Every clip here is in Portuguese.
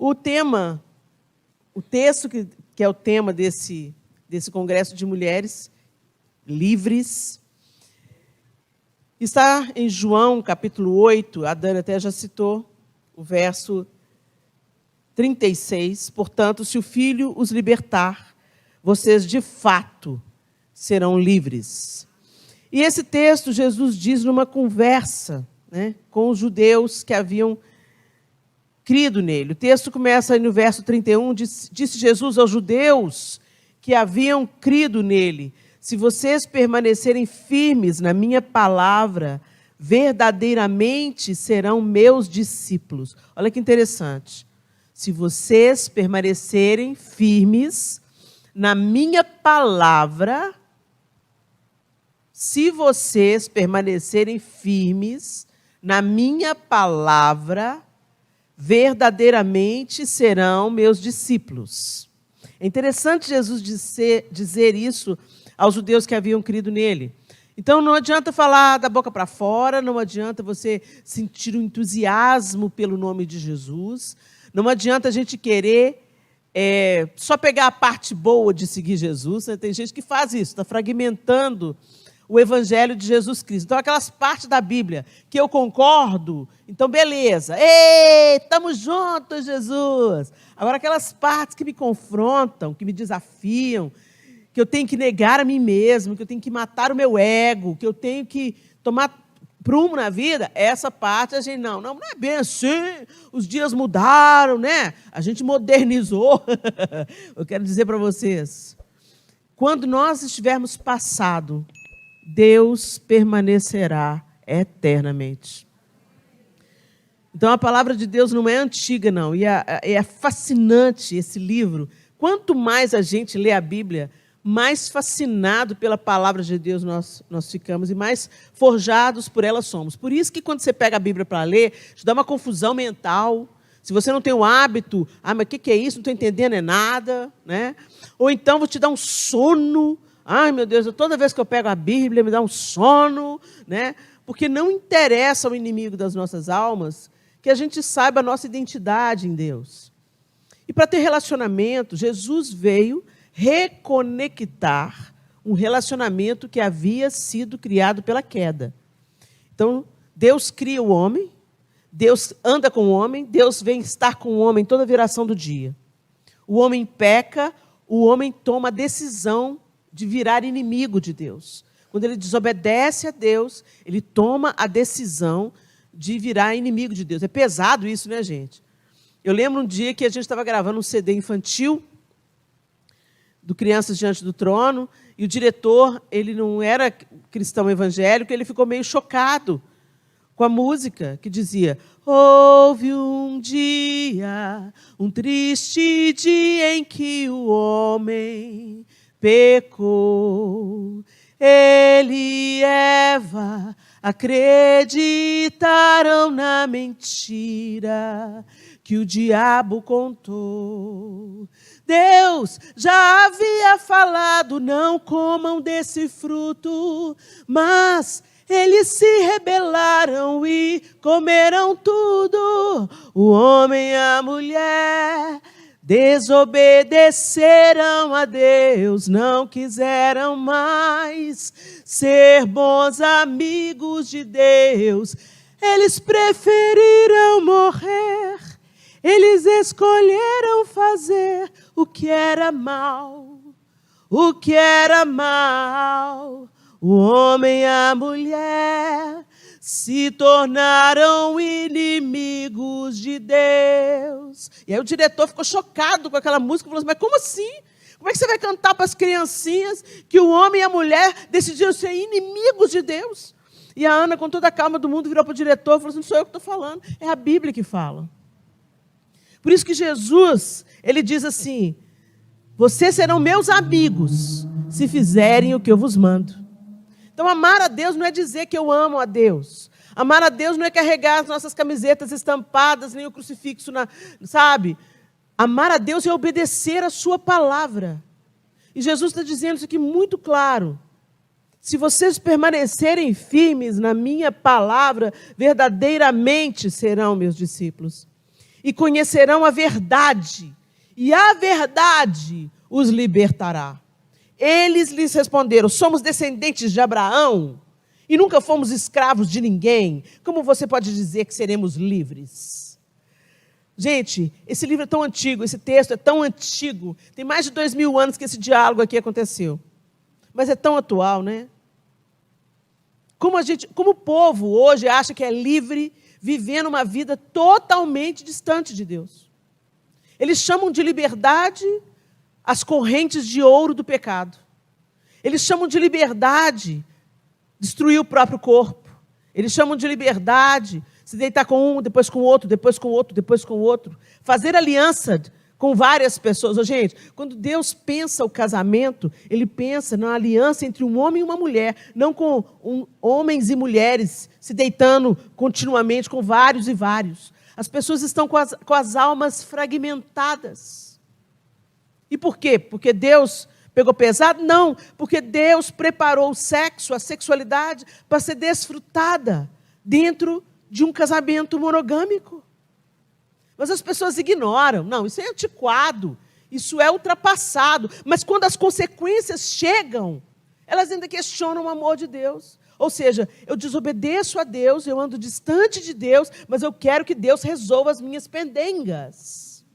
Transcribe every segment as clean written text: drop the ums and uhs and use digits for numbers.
O texto que é o tema desse Congresso de Mulheres Livres, está em João, capítulo 8, a Dani até já citou, o verso 36. Portanto, se o Filho os libertar, vocês de fato serão livres. E esse texto Jesus diz numa conversa, né, com os judeus que haviam crido nele. O texto começa aí no verso 31, disse Jesus aos judeus que haviam crido nele: se vocês permanecerem firmes na minha palavra, verdadeiramente serão meus discípulos. Olha que interessante. Se vocês permanecerem firmes na minha palavra, se vocês permanecerem firmes na minha palavra, verdadeiramente serão meus discípulos. É interessante Jesus dizer isso aos judeus que haviam crido nele. Então, não adianta falar da boca para fora, não adianta você sentir um entusiasmo pelo nome de Jesus, não adianta a gente querer só pegar a parte boa de seguir Jesus. Né? Tem gente que faz isso, está fragmentando o Evangelho de Jesus Cristo. Então, aquelas partes da Bíblia que eu concordo, então, beleza. Ei, estamos juntos, Jesus. Agora, aquelas partes que me confrontam, que me desafiam, que eu tenho que negar a mim mesmo, que eu tenho que matar o meu ego, que eu tenho que tomar prumo na vida, essa parte a gente não é bem assim, os dias mudaram, né? A gente modernizou. Eu quero dizer para vocês, quando nós estivermos passado, Deus permanecerá eternamente. Então, a palavra de Deus não é antiga, não. E é fascinante esse livro. Quanto mais a gente lê a Bíblia, mais fascinado pela palavra de Deus nós ficamos e mais forjados por ela somos. Por isso que, quando você pega a Bíblia para ler, te dá uma confusão mental. Se você não tem o hábito, mas o que é isso? Não estou entendendo nada. Né? Ou então, vou te dar um sono. Ai, meu Deus, toda vez que eu pego a Bíblia, me dá um sono, né? Porque não interessa ao inimigo das nossas almas que a gente saiba a nossa identidade em Deus. E para ter relacionamento, Jesus veio reconectar um relacionamento que havia sido criado pela queda. Então, Deus cria o homem, Deus anda com o homem, Deus vem estar com o homem toda a viração do dia. O homem peca, o homem toma a decisão de virar inimigo de Deus. Quando ele desobedece a Deus, ele toma a decisão de virar inimigo de Deus. É pesado isso, né, gente? Eu lembro um dia que a gente estava gravando um CD infantil do Crianças Diante do Trono, e o diretor, ele não era cristão evangélico, ele ficou meio chocado com a música que dizia: houve um dia, um triste dia em que o homem pecou. Ele e Eva acreditaram na mentira que o diabo contou. Deus já havia falado: não comam desse fruto, mas eles se rebelaram e comeram tudo. O homem e a mulher desobedeceram a Deus, não quiseram mais ser bons amigos de Deus. Eles preferiram morrer, eles escolheram fazer o que era mal, o que era mal. O homem e a mulher se tornaram inimigos de Deus. E aí o diretor ficou chocado com aquela música, falou assim: mas como assim? Como é que você vai cantar para as criancinhas que o homem e a mulher decidiram ser inimigos de Deus? E a Ana, com toda a calma do mundo, virou para o diretor e falou assim: não sou eu que estou falando, é a Bíblia que fala. Por isso que Jesus, ele diz assim: vocês serão meus amigos se fizerem o que eu vos mando. Então, amar a Deus não é dizer que eu amo a Deus. Amar a Deus não é carregar as nossas camisetas estampadas, nem o crucifixo, sabe? Amar a Deus é obedecer a sua palavra. E Jesus está dizendo isso aqui muito claro. Se vocês permanecerem firmes na minha palavra, verdadeiramente serão meus discípulos. e conhecerão a verdade, e a verdade os libertará. Eles lhes responderam: somos descendentes de Abraão e nunca fomos escravos de ninguém. Como você pode dizer que seremos livres? Gente, esse livro é tão antigo, esse texto é tão antigo. Tem mais de 2000 anos que esse diálogo aqui aconteceu. Mas é tão atual, né? Como o povo hoje acha que é livre, vivendo uma vida totalmente distante de Deus. Eles chamam de liberdade as correntes de ouro do pecado. Eles chamam de liberdade destruir o próprio corpo. Eles chamam de liberdade se deitar com um, depois com o outro, depois com o outro, depois com o outro. Fazer aliança com várias pessoas. Oh, gente, quando Deus pensa o casamento, Ele pensa na aliança entre um homem e uma mulher, não com homens e mulheres se deitando continuamente com vários e vários. As pessoas estão com as almas fragmentadas. E por quê? Porque Deus pegou pesado? Não, porque Deus preparou o sexo, a sexualidade, para ser desfrutada dentro de um casamento monogâmico. Mas as pessoas ignoram. Não, isso é antiquado, isso é ultrapassado. Mas quando as consequências chegam, elas ainda questionam o amor de Deus. Ou seja, eu desobedeço a Deus, eu ando distante de Deus, mas eu quero que Deus resolva as minhas pendengas.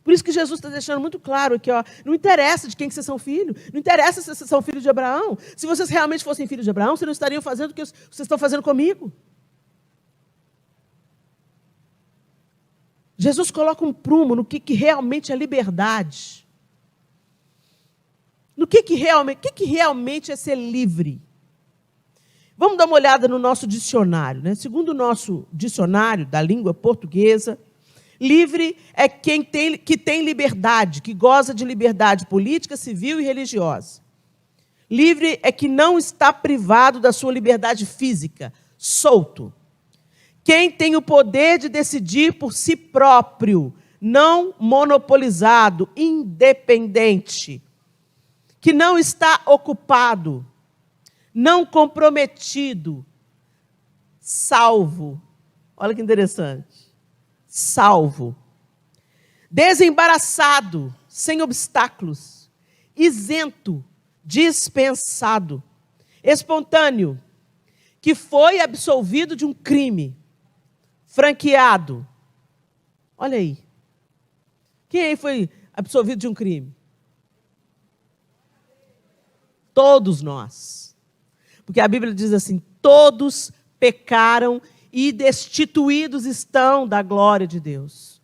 Por isso que Jesus está deixando muito claro aqui, ó, não interessa de quem que vocês são filhos, não interessa se vocês são filhos de Abraão. Se vocês realmente fossem filhos de Abraão, vocês não estariam fazendo o que vocês estão fazendo comigo. Jesus coloca um prumo no que realmente é liberdade. No que realmente é ser livre. Vamos dar uma olhada no nosso dicionário, né? Segundo o nosso dicionário da língua portuguesa, livre é que tem liberdade, que goza de liberdade política, civil e religiosa. Livre é que não está privado da sua liberdade física, solto. Quem tem o poder de decidir por si próprio, não monopolizado, independente. Que não está ocupado, não comprometido, salvo. Olha que interessante. Salvo. Desembaraçado, sem obstáculos. Isento, dispensado. Espontâneo, que foi absolvido de um crime. Franqueado. Olha aí. Quem aí foi absolvido de um crime? Todos nós. Porque a Bíblia diz assim: todos pecaram e destituídos estão da glória de Deus.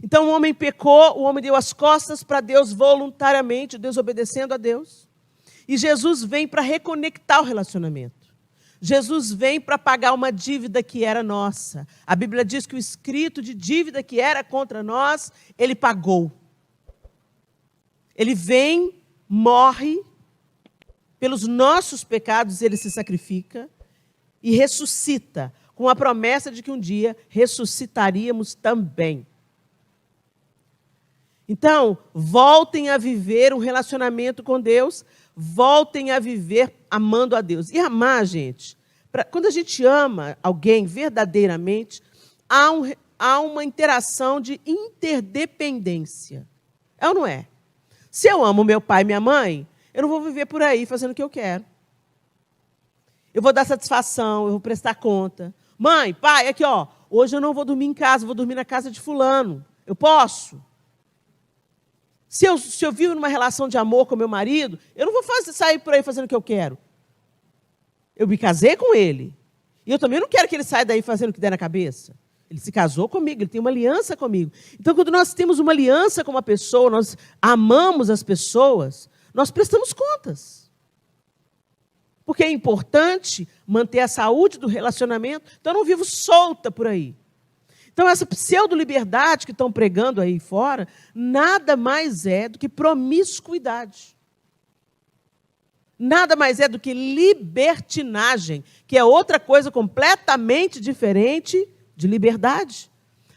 Então o homem pecou, o homem deu as costas para Deus voluntariamente, desobedecendo a Deus. E Jesus vem para reconectar o relacionamento. Jesus vem para pagar uma dívida que era nossa. A Bíblia diz que o escrito de dívida que era contra nós, Ele pagou. Ele vem, morre, pelos nossos pecados Ele se sacrifica e ressuscita, com a promessa de que um dia ressuscitaríamos também. Então, voltem a viver um relacionamento com Deus, voltem a viver amando a Deus. E amar, gente, quando a gente ama alguém verdadeiramente, há uma interação de interdependência. É ou não é? Se eu amo meu pai e minha mãe, eu não vou viver por aí fazendo o que eu quero. Eu vou dar satisfação, eu vou prestar conta. Mãe, pai, aqui, ó, hoje eu não vou dormir em casa, vou dormir na casa de fulano. Eu posso? Se eu vivo numa relação de amor com meu marido, eu não vou sair por aí fazendo o que eu quero. Eu me casei com ele. E eu também não quero que ele saia daí fazendo o que der na cabeça. Ele se casou comigo, ele tem uma aliança comigo. Então, quando nós temos uma aliança com uma pessoa, nós amamos as pessoas, nós prestamos contas. Porque é importante manter a saúde do relacionamento. Então, eu não vivo solta por aí. Então, essa pseudo-liberdade que estão pregando aí fora, nada mais é do que promiscuidade. Nada mais é do que libertinagem, que é outra coisa completamente diferente de liberdade.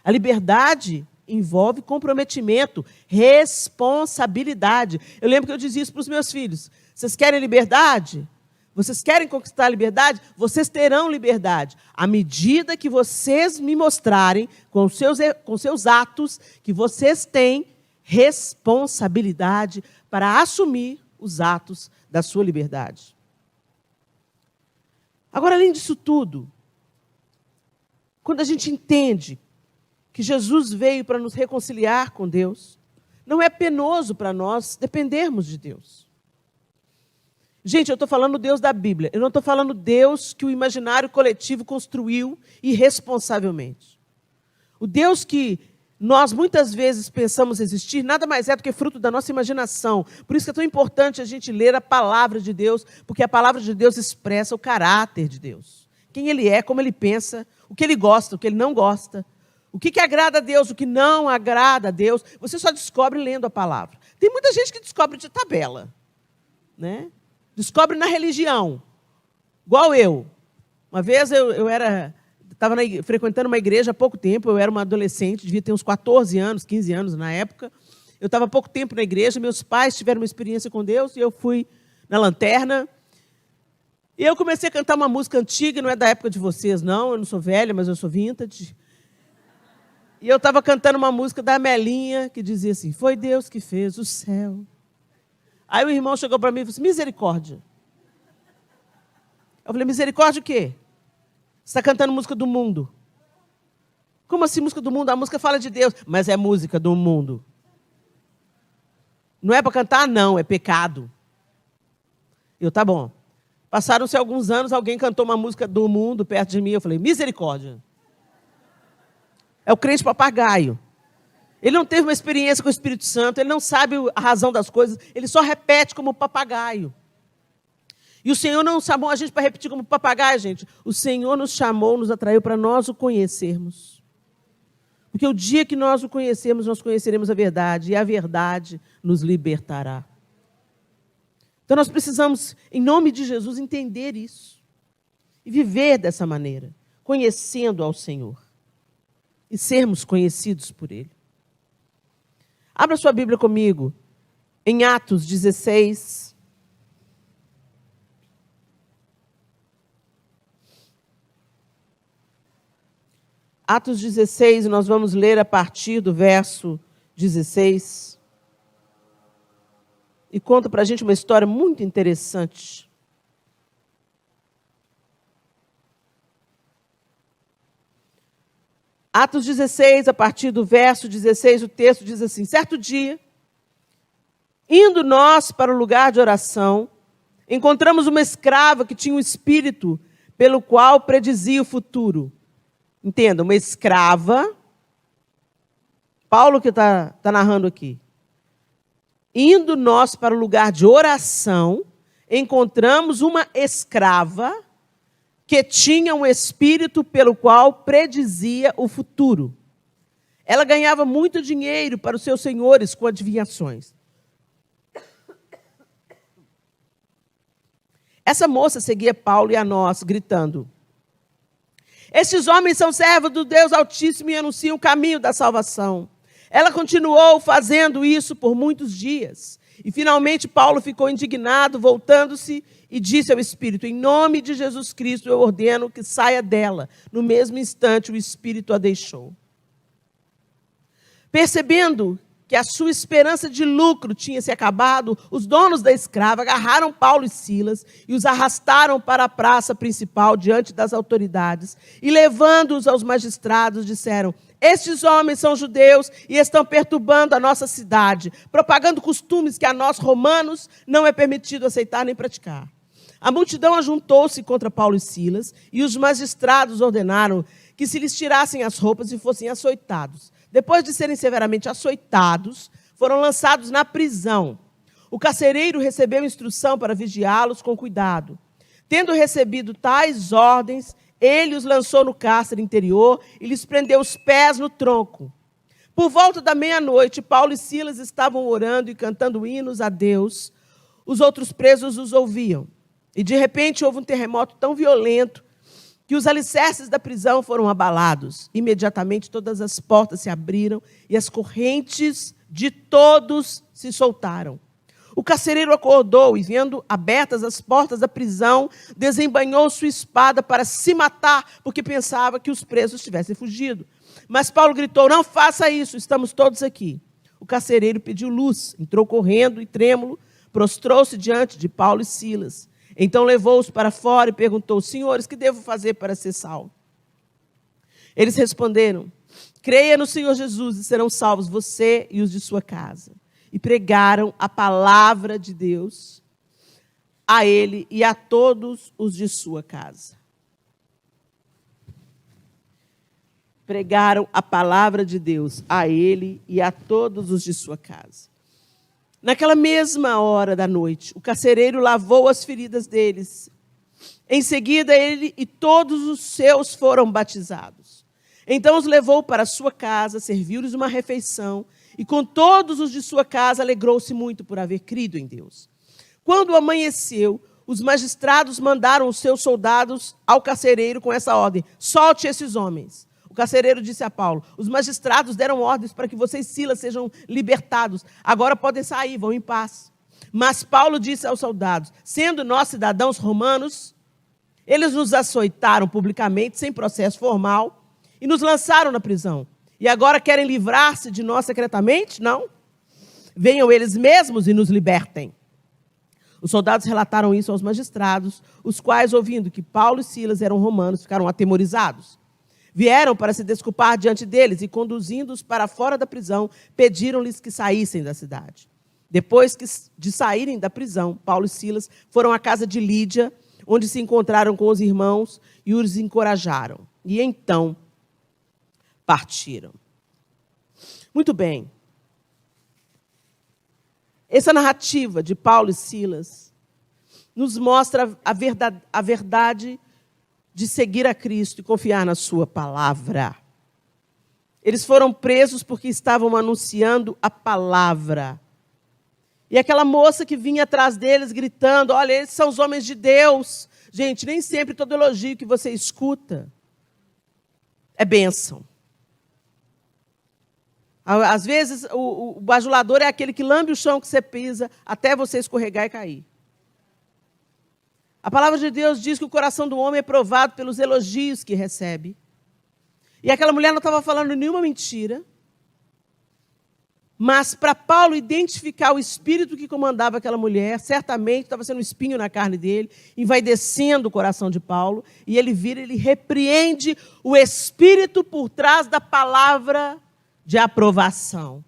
A liberdade envolve comprometimento, responsabilidade. Eu lembro que eu dizia isso para os meus filhos. Vocês querem liberdade? Vocês querem conquistar a liberdade? Vocês terão liberdade. À medida que vocês me mostrarem, com seus atos, que vocês têm responsabilidade para assumir os atos da sua liberdade. Agora, além disso tudo, quando a gente entende que Jesus veio para nos reconciliar com Deus, não é penoso para nós dependermos de Deus. Gente, eu estou falando Deus da Bíblia. Eu não estou falando Deus que o imaginário coletivo construiu irresponsavelmente. O Deus que nós muitas vezes pensamos existir, nada mais é do que fruto da nossa imaginação. Por isso que é tão importante a gente ler a palavra de Deus, porque a palavra de Deus expressa o caráter de Deus. Quem Ele é, como Ele pensa, o que Ele gosta, o que Ele não gosta. O que agrada a Deus, o que não agrada a Deus. Você só descobre lendo a palavra. Tem muita gente que descobre de tabela, né? Descobre na religião, igual eu. Uma vez eu estava frequentando uma igreja há pouco tempo, eu era uma adolescente, devia ter uns 14 anos, 15 anos na época. Eu estava há pouco tempo na igreja, meus pais tiveram uma experiência com Deus, e eu fui na lanterna. E eu comecei a cantar uma música antiga, não é da época de vocês, não, eu não sou velha, mas eu sou vintage. E eu estava cantando uma música da Amelinha, que dizia assim, foi Deus que fez o céu. Aí o irmão chegou para mim e falou assim, misericórdia. Eu falei, misericórdia o quê? Você está cantando música do mundo. Como assim música do mundo? A música fala de Deus, mas é música do mundo. Não é para cantar? Não, é pecado. Tá bom. Passaram-se alguns anos, alguém cantou uma música do mundo perto de mim, eu falei, misericórdia. É o crente papagaio. Ele não teve uma experiência com o Espírito Santo, ele não sabe a razão das coisas, ele só repete como papagaio. E o Senhor não chamou a gente para repetir como papagaio, gente. O Senhor nos chamou, nos atraiu para nós o conhecermos. Porque o dia que nós o conhecermos, nós conheceremos a verdade, e a verdade nos libertará. Então nós precisamos, em nome de Jesus, entender isso. E viver dessa maneira, conhecendo ao Senhor. E sermos conhecidos por Ele. Abra sua Bíblia comigo, em Atos 16. Atos 16, nós vamos ler a partir do verso 16. E conta para a gente uma história muito interessante. Atos 16, a partir do verso 16, o texto diz assim, certo dia, indo nós para o lugar de oração, encontramos uma escrava que tinha um espírito pelo qual predizia o futuro. Entenda, uma escrava, Paulo que está narrando aqui. Indo nós para o lugar de oração, encontramos uma escrava que tinha um espírito pelo qual predizia o futuro. Ela ganhava muito dinheiro para os seus senhores com adivinhações. Essa moça seguia Paulo e a nós, gritando, estes homens são servos do Deus Altíssimo e anunciam o caminho da salvação. Ela continuou fazendo isso por muitos dias. E finalmente Paulo ficou indignado, voltando-se e disse ao Espírito, em nome de Jesus Cristo eu ordeno que saia dela. No mesmo instante o Espírito a deixou. Percebendo que a sua esperança de lucro tinha se acabado, os donos da escrava agarraram Paulo e Silas e os arrastaram para a praça principal diante das autoridades e levando-os aos magistrados disseram, estes homens são judeus e estão perturbando a nossa cidade, propagando costumes que a nós romanos não é permitido aceitar nem praticar. A multidão ajuntou-se contra Paulo e Silas e os magistrados ordenaram que se lhes tirassem as roupas e fossem açoitados. Depois de serem severamente açoitados, foram lançados na prisão. O carcereiro recebeu instrução para vigiá-los com cuidado. Tendo recebido tais ordens, ele os lançou no cárcere interior e lhes prendeu os pés no tronco. Por volta da meia-noite, Paulo e Silas estavam orando e cantando hinos a Deus. Os outros presos os ouviam. E, de repente, houve um terremoto tão violento que os alicerces da prisão foram abalados. Imediatamente, todas as portas se abriram e as correntes de todos se soltaram. O carcereiro acordou e, vendo abertas as portas da prisão, desembainhou sua espada para se matar, porque pensava que os presos tivessem fugido. Mas Paulo gritou: não faça isso, estamos todos aqui. O carcereiro pediu luz, entrou correndo e trêmulo, prostrou-se diante de Paulo e Silas. Então levou-os para fora e perguntou: senhores, que devo fazer para ser salvo? Eles responderam: creia no Senhor Jesus e serão salvos você e os de sua casa. E pregaram a palavra de Deus a ele e a todos os de sua casa. Pregaram a palavra de Deus a ele e a todos os de sua casa. Naquela mesma hora da noite, o carcereiro lavou as feridas deles. Em seguida, ele e todos os seus foram batizados. Então os levou para a sua casa, serviu-lhes uma refeição, e com todos os de sua casa alegrou-se muito por haver crido em Deus. Quando amanheceu, os magistrados mandaram os seus soldados ao carcereiro com essa ordem: solte esses homens. O carcereiro disse a Paulo: os magistrados deram ordens para que você e Silas sejam libertados. Agora podem sair, vão em paz. Mas Paulo disse aos soldados: sendo nós cidadãos romanos, eles nos açoitaram publicamente, sem processo formal, e nos lançaram na prisão. E agora querem livrar-se de nós secretamente? Não. Venham eles mesmos e nos libertem. Os soldados relataram isso aos magistrados, os quais, ouvindo que Paulo e Silas eram romanos, ficaram atemorizados. Vieram para se desculpar diante deles e, conduzindo-os para fora da prisão, pediram-lhes que saíssem da cidade. Depois de saírem da prisão, Paulo e Silas foram à casa de Lídia, onde se encontraram com os irmãos e os encorajaram. E então partiram. Muito bem. Essa narrativa de Paulo e Silas nos mostra a verdade de seguir a Cristo e confiar na sua palavra. Eles foram presos porque estavam anunciando a palavra. E aquela moça que vinha atrás deles gritando: olha, eles são os homens de Deus. Gente, nem sempre todo elogio que você escuta é bênção. Às vezes, o bajulador é aquele que lambe o chão que você pisa até você escorregar e cair. A palavra de Deus diz que o coração do homem é provado pelos elogios que recebe. E aquela mulher não estava falando nenhuma mentira. Mas para Paulo identificar o espírito que comandava aquela mulher, certamente estava sendo um espinho na carne dele, e vai descendo o coração de Paulo, e ele vira, ele repreende o espírito por trás da palavra de aprovação.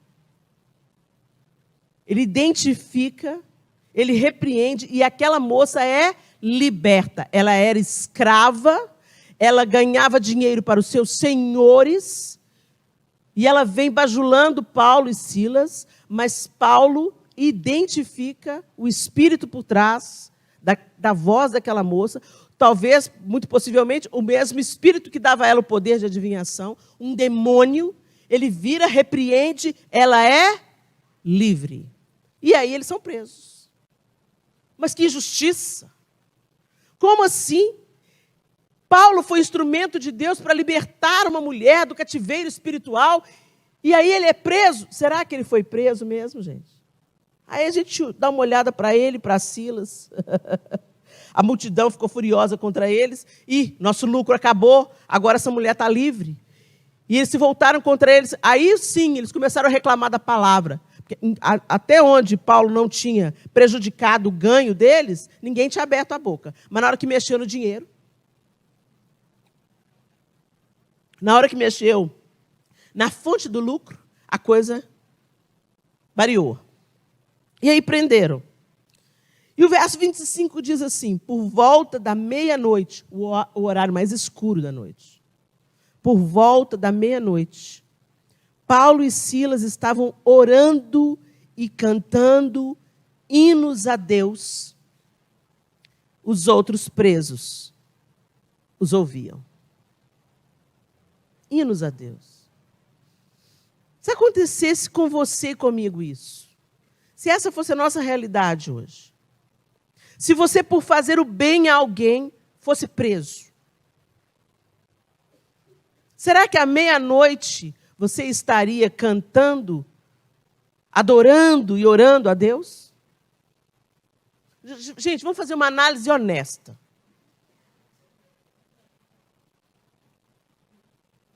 Ele identifica, ele repreende, e aquela moça é liberta. Ela era escrava, ela ganhava dinheiro para os seus senhores, e ela vem bajulando Paulo e Silas, mas Paulo identifica o espírito por trás da voz daquela moça, talvez, muito possivelmente, o mesmo espírito que dava a ela o poder de adivinhação, um demônio. Ele vira, repreende, ela é livre. E aí eles são presos. Mas que injustiça! Como assim? Paulo foi instrumento de Deus para libertar uma mulher do cativeiro espiritual, e aí ele é preso. Será que ele foi preso mesmo, gente? Aí a gente dá uma olhada para ele, para Silas. A multidão ficou furiosa contra eles, e nosso lucro acabou, agora essa mulher está livre. E eles se voltaram contra eles. Aí sim, eles começaram a reclamar da palavra. Porque até onde Paulo não tinha prejudicado o ganho deles, ninguém tinha aberto a boca. Mas na hora que mexeu no dinheiro, na hora que mexeu na fonte do lucro, a coisa variou. E aí prenderam. E o verso 25 diz assim: por volta da meia-noite, o horário mais escuro da noite, por volta da meia-noite, Paulo e Silas estavam orando e cantando hinos a Deus. Os outros presos os ouviam. Hinos a Deus. Se acontecesse com você e comigo isso, se essa fosse a nossa realidade hoje, se você, por fazer o bem a alguém, fosse preso, será que à meia-noite você estaria cantando, adorando e orando a Deus? Gente, vamos fazer uma análise honesta.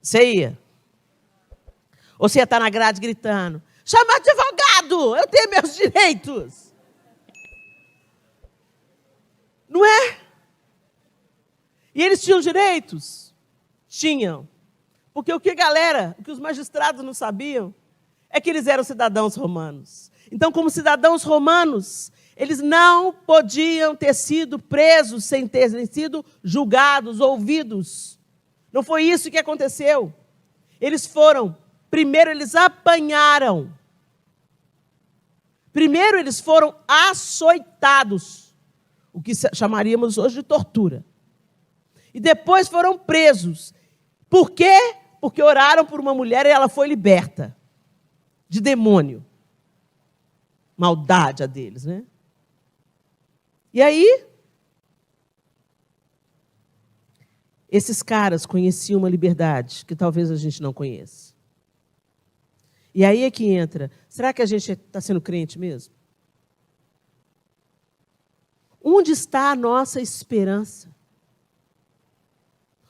Você ia? Ou você ia estar na grade gritando, chama advogado, eu tenho meus direitos. Não é? E eles tinham direitos? Tinham. Porque o que os magistrados não sabiam, é que eles eram cidadãos romanos. Então, como cidadãos romanos, eles não podiam ter sido presos sem terem sido julgados, ouvidos. Não foi isso que aconteceu. Primeiro eles apanharam. Primeiro eles foram açoitados, o que chamaríamos hoje de tortura. E depois foram presos. Por quê? Porque oraram por uma mulher e ela foi liberta de demônio. Maldade a deles, né? E aí, esses caras conheciam uma liberdade que talvez a gente não conheça. E aí é que entra, será que a gente está sendo crente mesmo? Onde está a nossa esperança?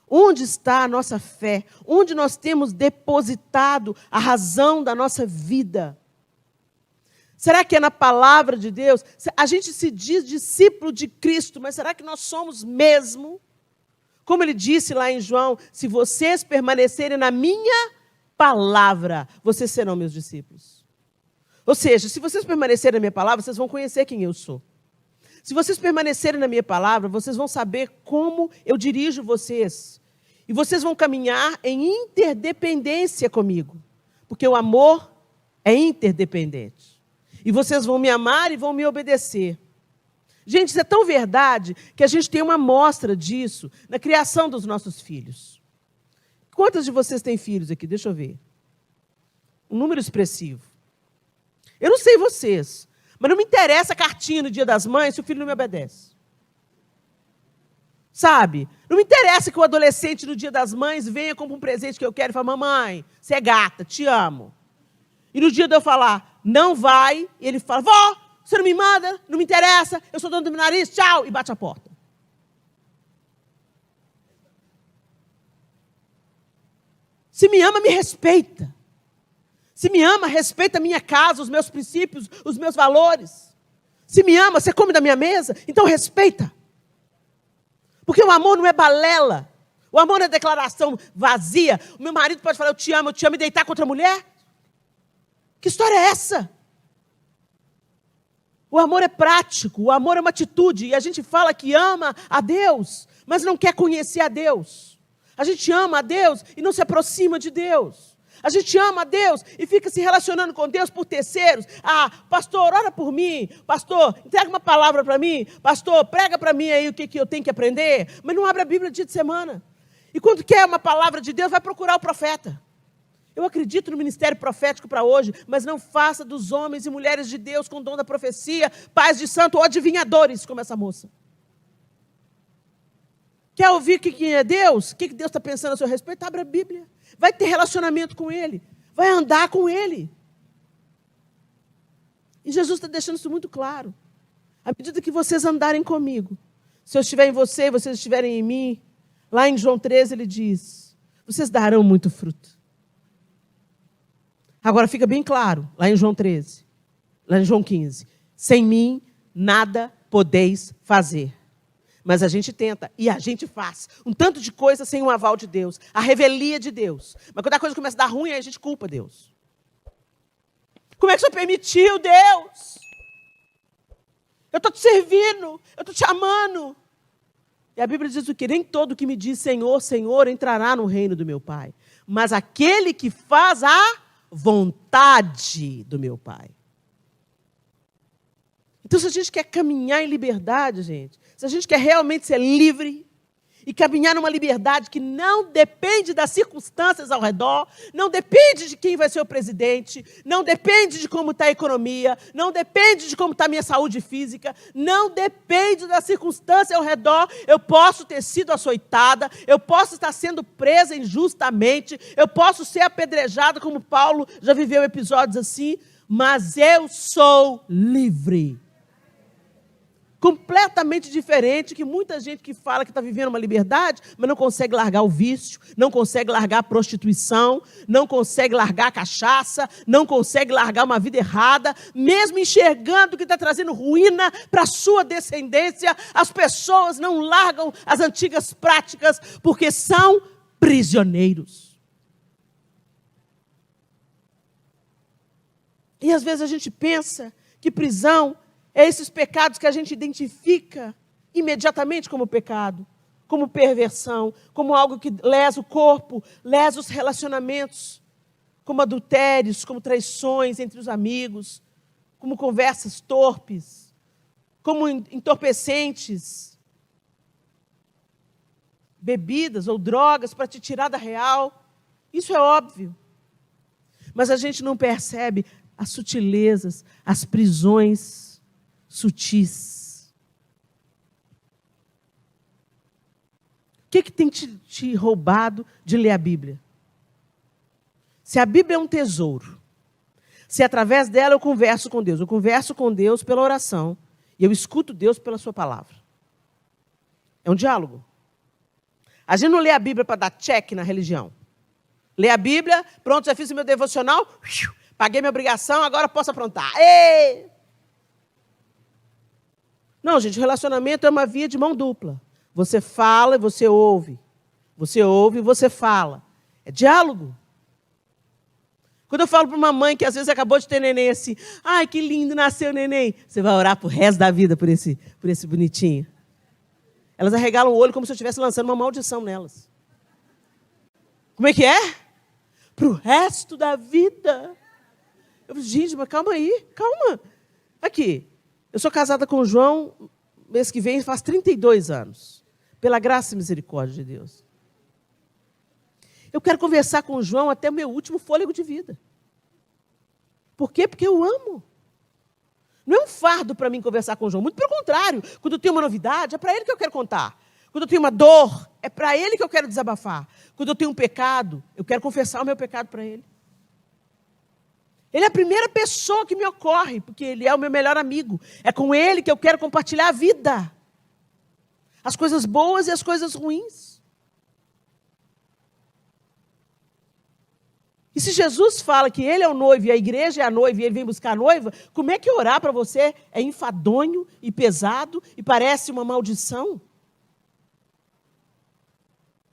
Onde está a nossa fé? Onde nós temos depositado a razão da nossa vida? Será que é na palavra de Deus? A gente se diz discípulo de Cristo, mas será que nós somos mesmo? Como ele disse lá em João, se vocês permanecerem na minha palavra, vocês serão meus discípulos. Ou seja, se vocês permanecerem na minha palavra, vocês vão conhecer quem eu sou. Se vocês permanecerem na minha palavra, vocês vão saber como eu dirijo vocês. E vocês vão caminhar em interdependência comigo. Porque o amor é interdependente. E vocês vão me amar e vão me obedecer. Gente, isso é tão verdade que a gente tem uma amostra disso na criação dos nossos filhos. Quantas de vocês têm filhos aqui? Deixa eu ver. Um número expressivo. Eu não sei vocês, mas não me interessa a cartinha no Dia das Mães se o filho não me obedece. Sabe? Não me interessa que o adolescente no Dia das Mães venha com um presente que eu quero e fale, mamãe, você é gata, te amo. E no dia de eu falar, não vai, ele fala, vó, você não me manda, não me interessa, eu sou dono do meu nariz, tchau, e bate a porta. Se me ama, me respeita. Se me ama, respeita a minha casa, os meus princípios, os meus valores. Se me ama, você come da minha mesa, então respeita. Porque o amor não é balela. O amor não é declaração vazia. O meu marido pode falar, eu te amo, e deitar com outra mulher? Que história é essa? O amor é prático, o amor é uma atitude. E a gente fala que ama a Deus, mas não quer conhecer a Deus. A gente ama a Deus e não se aproxima de Deus. A gente ama a Deus e fica se relacionando com Deus por terceiros. Ah, pastor, ora por mim. Pastor, entrega uma palavra para mim. Pastor, prega para mim aí o que eu tenho que aprender. Mas não abre a Bíblia dia de semana. E quando quer uma palavra de Deus, vai procurar o profeta. Eu acredito no ministério profético para hoje, mas não faça dos homens e mulheres de Deus com dom da profecia, pais de santo ou adivinhadores, como essa moça. Quer ouvir quem é Deus? O que Deus está pensando a seu respeito? Abre a Bíblia. Vai ter relacionamento com Ele. Vai andar com Ele. E Jesus está deixando isso muito claro. À medida que vocês andarem comigo, se eu estiver em você e vocês estiverem em mim, lá em João 13 ele diz, vocês darão muito fruto. Agora fica bem claro, lá em João 13, lá em João 15, sem mim nada podeis fazer. Mas a gente tenta e a gente faz um tanto de coisa sem o aval de Deus, a revelia de Deus. Mas quando a coisa começa a dar ruim, aí a gente culpa Deus. Como é que o Senhor permitiu, Deus? Eu estou te servindo, eu estou te amando. E a Bíblia diz o quê? Nem todo que me diz Senhor, Senhor, entrará no reino do meu Pai. Mas aquele que faz a vontade do meu Pai. Então, se a gente quer caminhar em liberdade, gente, se a gente quer realmente ser livre e caminhar numa liberdade que não depende das circunstâncias ao redor, não depende de quem vai ser o presidente, não depende de como está a economia, não depende de como está a minha saúde física, não depende da circunstância ao redor, eu posso ter sido açoitada, eu posso estar sendo presa injustamente, eu posso ser apedrejada, como Paulo já viveu episódios assim, mas eu sou livre. completamente diferente que muita gente que fala que está vivendo uma liberdade, mas não consegue largar o vício, não consegue largar a prostituição, não consegue largar a cachaça, não consegue largar uma vida errada, mesmo enxergando que está trazendo ruína para a sua descendência. As pessoas não largam as antigas práticas porque são prisioneiros. E às vezes a gente pensa que prisão é esses pecados que a gente identifica imediatamente como pecado, como perversão, como algo que lesa o corpo, lesa os relacionamentos, como adultérios, como traições entre os amigos, como conversas torpes, como entorpecentes, bebidas ou drogas para te tirar da real. Isso é óbvio. Mas a gente não percebe as sutilezas, as prisões sutis. O que tem te roubado de ler a Bíblia? Se a Bíblia é um tesouro, se através dela eu converso com Deus pela oração, e eu escuto Deus pela sua palavra. É um diálogo. A gente não lê a Bíblia para dar check na religião. Lê a Bíblia, pronto, já fiz o meu devocional, paguei minha obrigação, agora posso aprontar. Ei! Não, gente, relacionamento é uma via de mão dupla. Você fala e você ouve. Você ouve e você fala. É diálogo. Quando eu falo para uma mãe que às vezes acabou de ter neném assim, ai, que lindo, nasceu neném. Você vai orar pro resto da vida por esse bonitinho. Elas arregalam o olho como se eu estivesse lançando uma maldição nelas. Como é que é? Pro resto da vida. Eu falei, gente, mas calma aí, calma. Aqui. Eu sou casada com o João, mês que vem faz 32 anos. Pela graça e misericórdia de Deus. Eu quero conversar com o João até o meu último fôlego de vida. Por quê? Porque eu amo. Não é um fardo para mim conversar com o João. Muito pelo contrário. Quando eu tenho uma novidade, é para ele que eu quero contar. Quando eu tenho uma dor, é para ele que eu quero desabafar. Quando eu tenho um pecado, eu quero confessar o meu pecado para ele. Ele é a primeira pessoa que me ocorre, porque ele é o meu melhor amigo. É com ele que eu quero compartilhar a vida. As coisas boas e as coisas ruins. E se Jesus fala que ele é o noivo e a igreja é a noiva e ele vem buscar a noiva, como é que orar para você é enfadonho e pesado e parece uma maldição?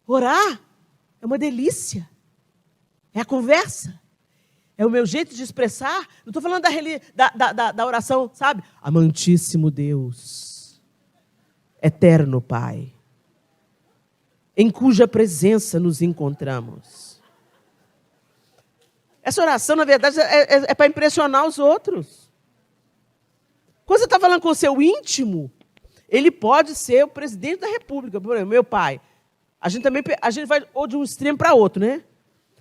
Orar é uma delícia. É a conversa. É o meu jeito de expressar. Não estou falando da oração, sabe? Amantíssimo Deus, eterno Pai, em cuja presença nos encontramos. Essa oração, na verdade, é para impressionar os outros. Quando você está falando com o seu íntimo, ele pode ser o presidente da República. Por exemplo, meu pai. A gente vai ou de um extremo para outro, né?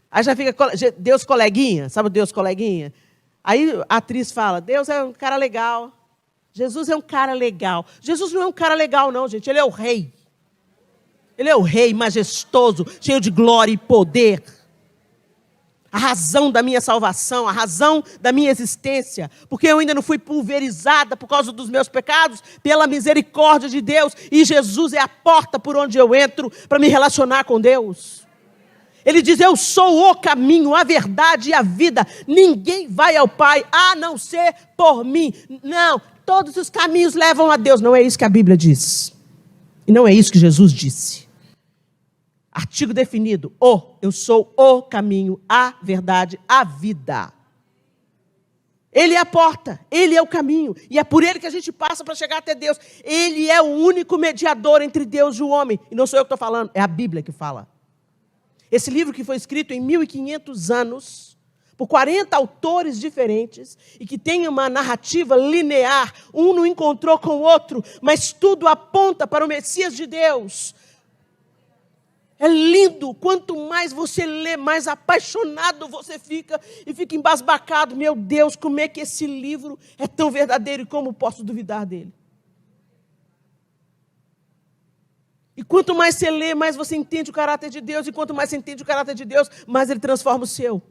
Aí já fica Deus coleguinha, sabe o Deus coleguinha? Aí a atriz fala, Deus é um cara legal. Jesus é um cara legal. Jesus não é um cara legal, não, gente. Ele é o rei. Ele é o rei majestoso, cheio de glória e poder. A razão da minha salvação, a razão da minha existência. Porque eu ainda não fui pulverizada por causa dos meus pecados, pela misericórdia de Deus. E Jesus é a porta por onde eu entro para me relacionar com Deus. Ele diz, eu sou o caminho, a verdade e a vida. Ninguém vai ao Pai a não ser por mim. Não, todos os caminhos levam a Deus. Não é isso que a Bíblia diz. E não é isso que Jesus disse. Artigo definido, eu sou o caminho, a verdade, a vida. Ele é a porta, ele é o caminho. E é por ele que a gente passa para chegar até Deus. Ele é o único mediador entre Deus e o homem. E não sou eu que estou falando, é a Bíblia que fala. Esse livro que foi escrito em 1500 anos, por 40 autores diferentes, e que tem uma narrativa linear, um não encontrou com o outro, mas tudo aponta para o Messias de Deus. É lindo, quanto mais você lê, mais apaixonado você fica, e fica embasbacado. Meu Deus, como é que esse livro é tão verdadeiro e como posso duvidar dele? E quanto mais você lê, mais você entende o caráter de Deus. E quanto mais você entende o caráter de Deus, mais ele transforma o seu.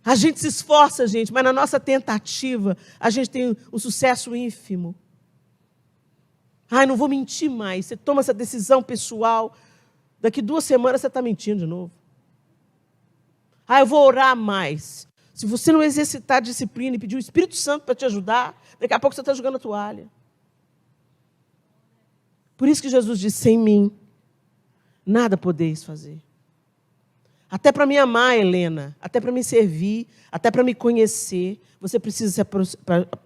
A gente se esforça, gente, mas na nossa tentativa, a gente tem um sucesso ínfimo. Ai, não vou mentir mais. Você toma essa decisão pessoal. Daqui 2 semanas você está mentindo de novo. Ah, eu vou orar mais. Se você não exercitar a disciplina e pedir o Espírito Santo para te ajudar, daqui a pouco você está jogando a toalha. Por isso que Jesus disse, sem mim, nada podeis fazer. Até para me amar, Helena, até para me servir, até para me conhecer, você precisa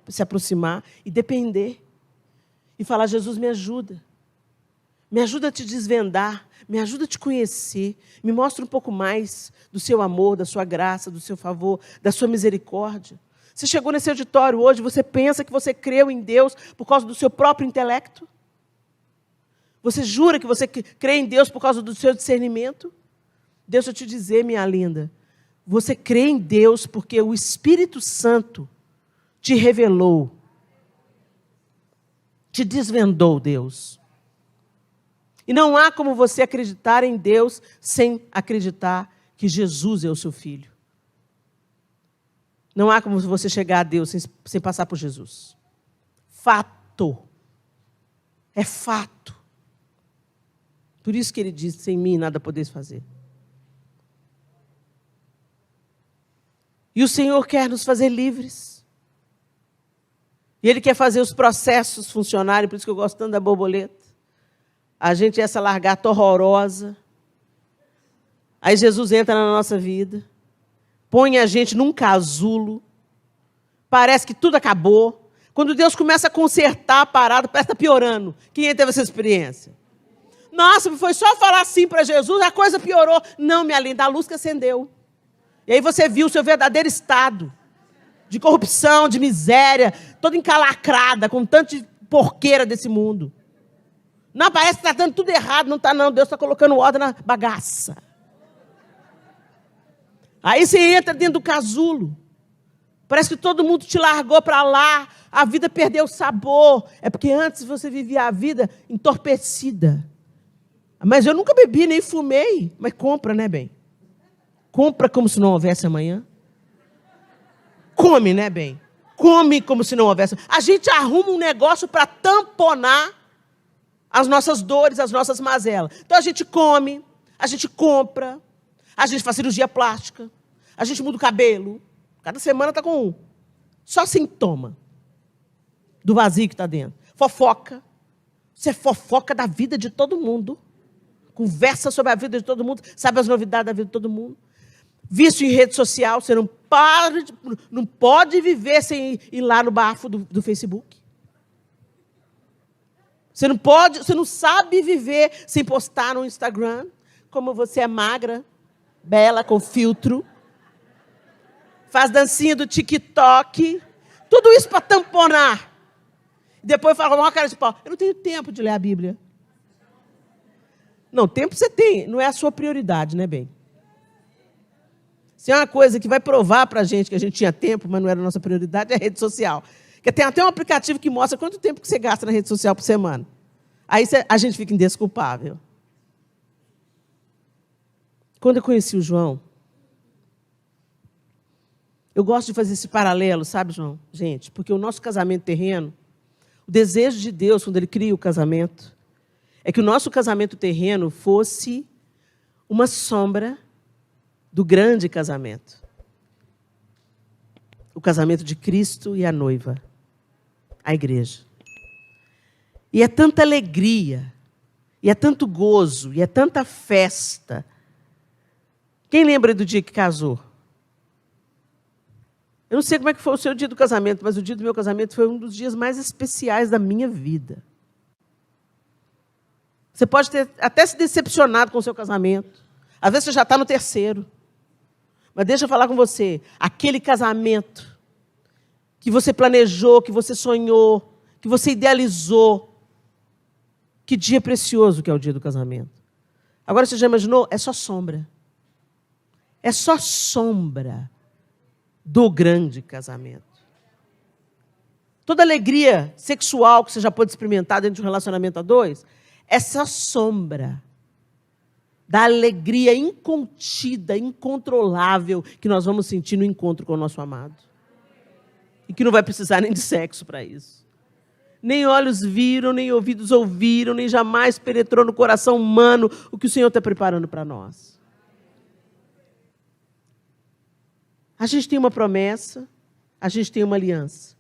se aproximar e depender. E falar, Jesus, me ajuda. Me ajuda a te desvendar, me ajuda a te conhecer, me mostra um pouco mais do seu amor, da sua graça, do seu favor, da sua misericórdia. Você chegou nesse auditório hoje, você pensa que você creu em Deus por causa do seu próprio intelecto? Você jura que você crê em Deus por causa do seu discernimento? Deixa eu te dizer, minha linda, você crê em Deus porque o Espírito Santo te revelou, te desvendou Deus. E não há como você acreditar em Deus sem acreditar que Jesus é o seu filho. Não há como você chegar a Deus sem passar por Jesus. Fato. É fato. Por isso que ele diz, sem mim nada podeis fazer. E o Senhor quer nos fazer livres. E Ele quer fazer os processos funcionarem, por isso que eu gosto tanto da borboleta. A gente é essa lagarta horrorosa. Aí Jesus entra na nossa vida, põe a gente num casulo, parece que tudo acabou. Quando Deus começa a consertar a parada, parece que está piorando. Quem teve essa experiência? Nossa, foi só falar assim para Jesus, a coisa piorou. Não, minha linda, a luz que acendeu. E aí você viu o seu verdadeiro estado de corrupção, de miséria, toda encalacrada, com tanta porqueira desse mundo. Não, parece que está dando tudo errado. Não está, não. Deus está colocando ordem na bagaça. Aí você entra dentro do casulo. Parece que todo mundo te largou para lá. A vida perdeu o sabor. É porque antes você vivia a vida entorpecida. Mas eu nunca bebi, nem fumei. Mas compra, né, bem? Compra como se não houvesse amanhã. Come, né, bem? Come como se não houvesse. A gente arruma um negócio para tamponar as nossas dores, as nossas mazelas. Então a gente come, a gente compra, a gente faz cirurgia plástica, a gente muda o cabelo. Cada semana está com um. Só sintoma do vazio que está dentro. Fofoca. Você fofoca da vida de todo mundo. Conversa sobre a vida de todo mundo. Sabe as novidades da vida de todo mundo. Vício em rede social. Você não pode viver sem ir lá no bafo do Facebook. Você não sabe viver sem postar no Instagram. Como você é magra, bela, com filtro. Faz dancinha do TikTok. Tudo isso para tamponar. Depois fala, uma cara de pau. Eu não tenho tempo de ler a Bíblia. Não, tempo você tem. Não é a sua prioridade, né, bem? Se é uma coisa que vai provar para a gente que a gente tinha tempo, mas não era a nossa prioridade, é a rede social. Porque tem até um aplicativo que mostra quanto tempo que você gasta na rede social por semana. Aí a gente fica indesculpável. Quando eu conheci o João, eu gosto de fazer esse paralelo, sabe, João? Gente, porque o nosso casamento terreno, o desejo de Deus, quando Ele cria o casamento, é que o nosso casamento terreno fosse uma sombra do grande casamento. O casamento de Cristo e a noiva, a igreja. E é tanta alegria, e é tanto gozo, e é tanta festa. Quem lembra do dia que casou? Eu não sei como é que foi o seu dia do casamento, mas o dia do meu casamento foi um dos dias mais especiais da minha vida. Você pode ter até se decepcionado com o seu casamento. Às vezes você já está no 3º. Mas deixa eu falar com você. Aquele casamento que você planejou, que você sonhou, que você idealizou. Que dia precioso que é o dia do casamento. Agora você já imaginou? É só sombra. É só sombra do grande casamento. Toda alegria sexual que você já pôde experimentar dentro de um relacionamento a 2, é só sombra da alegria incontida, incontrolável que nós vamos sentir no encontro com o nosso amado. E que não vai precisar nem de sexo para isso. nem olhos viram, nem ouvidos ouviram, nem jamais penetrou no coração humano o que o Senhor está preparando para nós. A gente tem uma promessa, a gente tem uma aliança.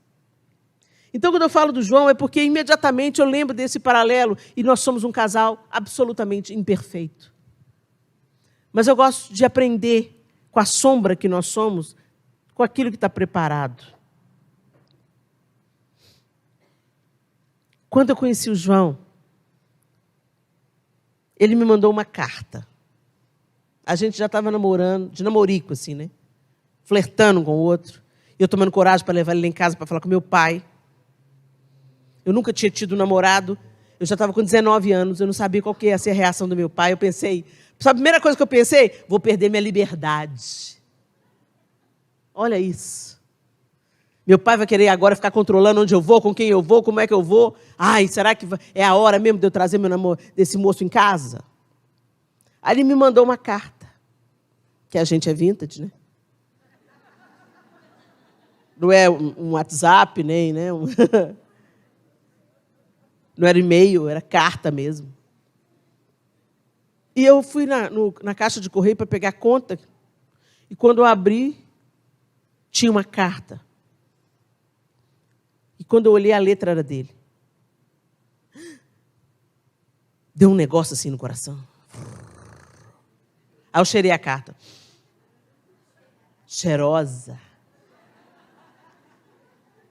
Então, quando eu falo do João, é porque imediatamente eu lembro desse paralelo e nós somos um casal absolutamente imperfeito. Mas eu gosto de aprender com a sombra que nós somos, com aquilo que está preparado. Quando eu conheci o João, ele me mandou uma carta. A gente já estava namorando, de namorico, assim, né? Flertando com o outro. E eu tomando coragem para levar ele lá em casa para falar com meu pai. Eu nunca tinha tido um namorado. Eu já estava com 19 anos. Eu não sabia qual que ia ser a reação do meu pai. Eu pensei... Sabe a primeira coisa que eu pensei? Vou perder minha liberdade. Olha isso. Meu pai vai querer agora ficar controlando onde eu vou, com quem eu vou, como é que eu vou. Ai, será que é a hora mesmo de eu trazer desse moço em casa? Aí ele me mandou uma carta. Que a gente é vintage, né? Não é um WhatsApp, nem, né? Não era e-mail, era carta mesmo. E eu fui na caixa de correio para pegar a conta. E quando eu abri, tinha uma carta. E quando eu olhei, a letra era dele. Deu um negócio assim no coração. Aí eu cheirei a carta. Cheirosa.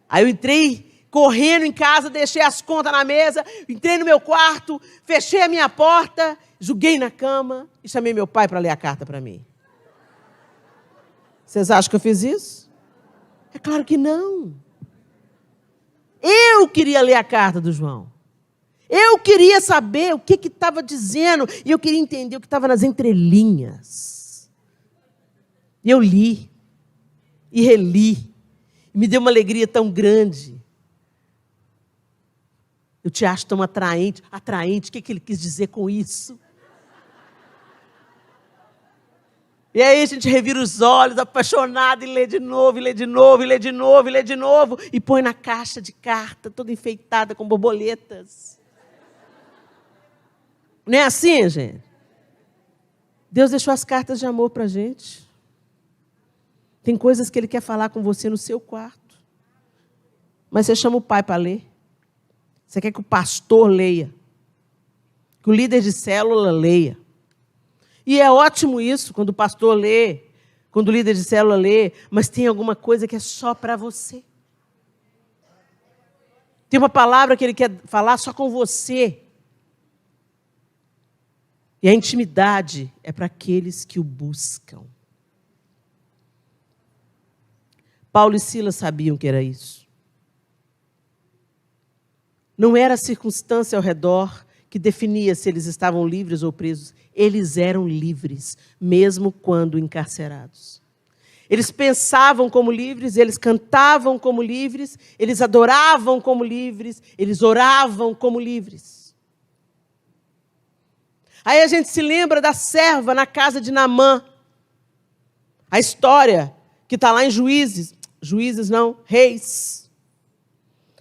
Aí eu entrei correndo em casa, deixei as contas na mesa, entrei no meu quarto, fechei a minha porta, joguei na cama e chamei meu pai para ler a carta para mim. Vocês acham que eu fiz isso? É claro que não. Eu queria ler a carta do João. Eu queria saber o que estava dizendo e eu queria entender o que estava nas entrelinhas. E eu li e reli. Me deu uma alegria tão grande. Eu te acho tão atraente. Atraente, o que ele quis dizer com isso? E aí a gente revira os olhos, apaixonado, e lê de novo, e lê de novo, e lê de novo, e lê de novo, e põe na caixa de carta, toda enfeitada com borboletas. Não é assim, gente? Deus deixou as cartas de amor para a gente. Tem coisas que Ele quer falar com você no seu quarto. Mas você chama o pai para ler. Você quer que o pastor leia. Que o líder de célula leia. E é ótimo isso, quando o pastor lê, quando o líder de célula lê, mas tem alguma coisa que é só para você. Tem uma palavra que Ele quer falar só com você. E a intimidade é para aqueles que o buscam. Paulo e Silas sabiam que era isso. Não era a circunstância ao redor que definia se eles estavam livres ou presos. Eles eram livres, mesmo quando encarcerados. Eles pensavam como livres, eles cantavam como livres, eles adoravam como livres, eles oravam como livres. Aí a gente se lembra da serva na casa de Naamã. A história que está lá em Juízes. Juízes não, Reis.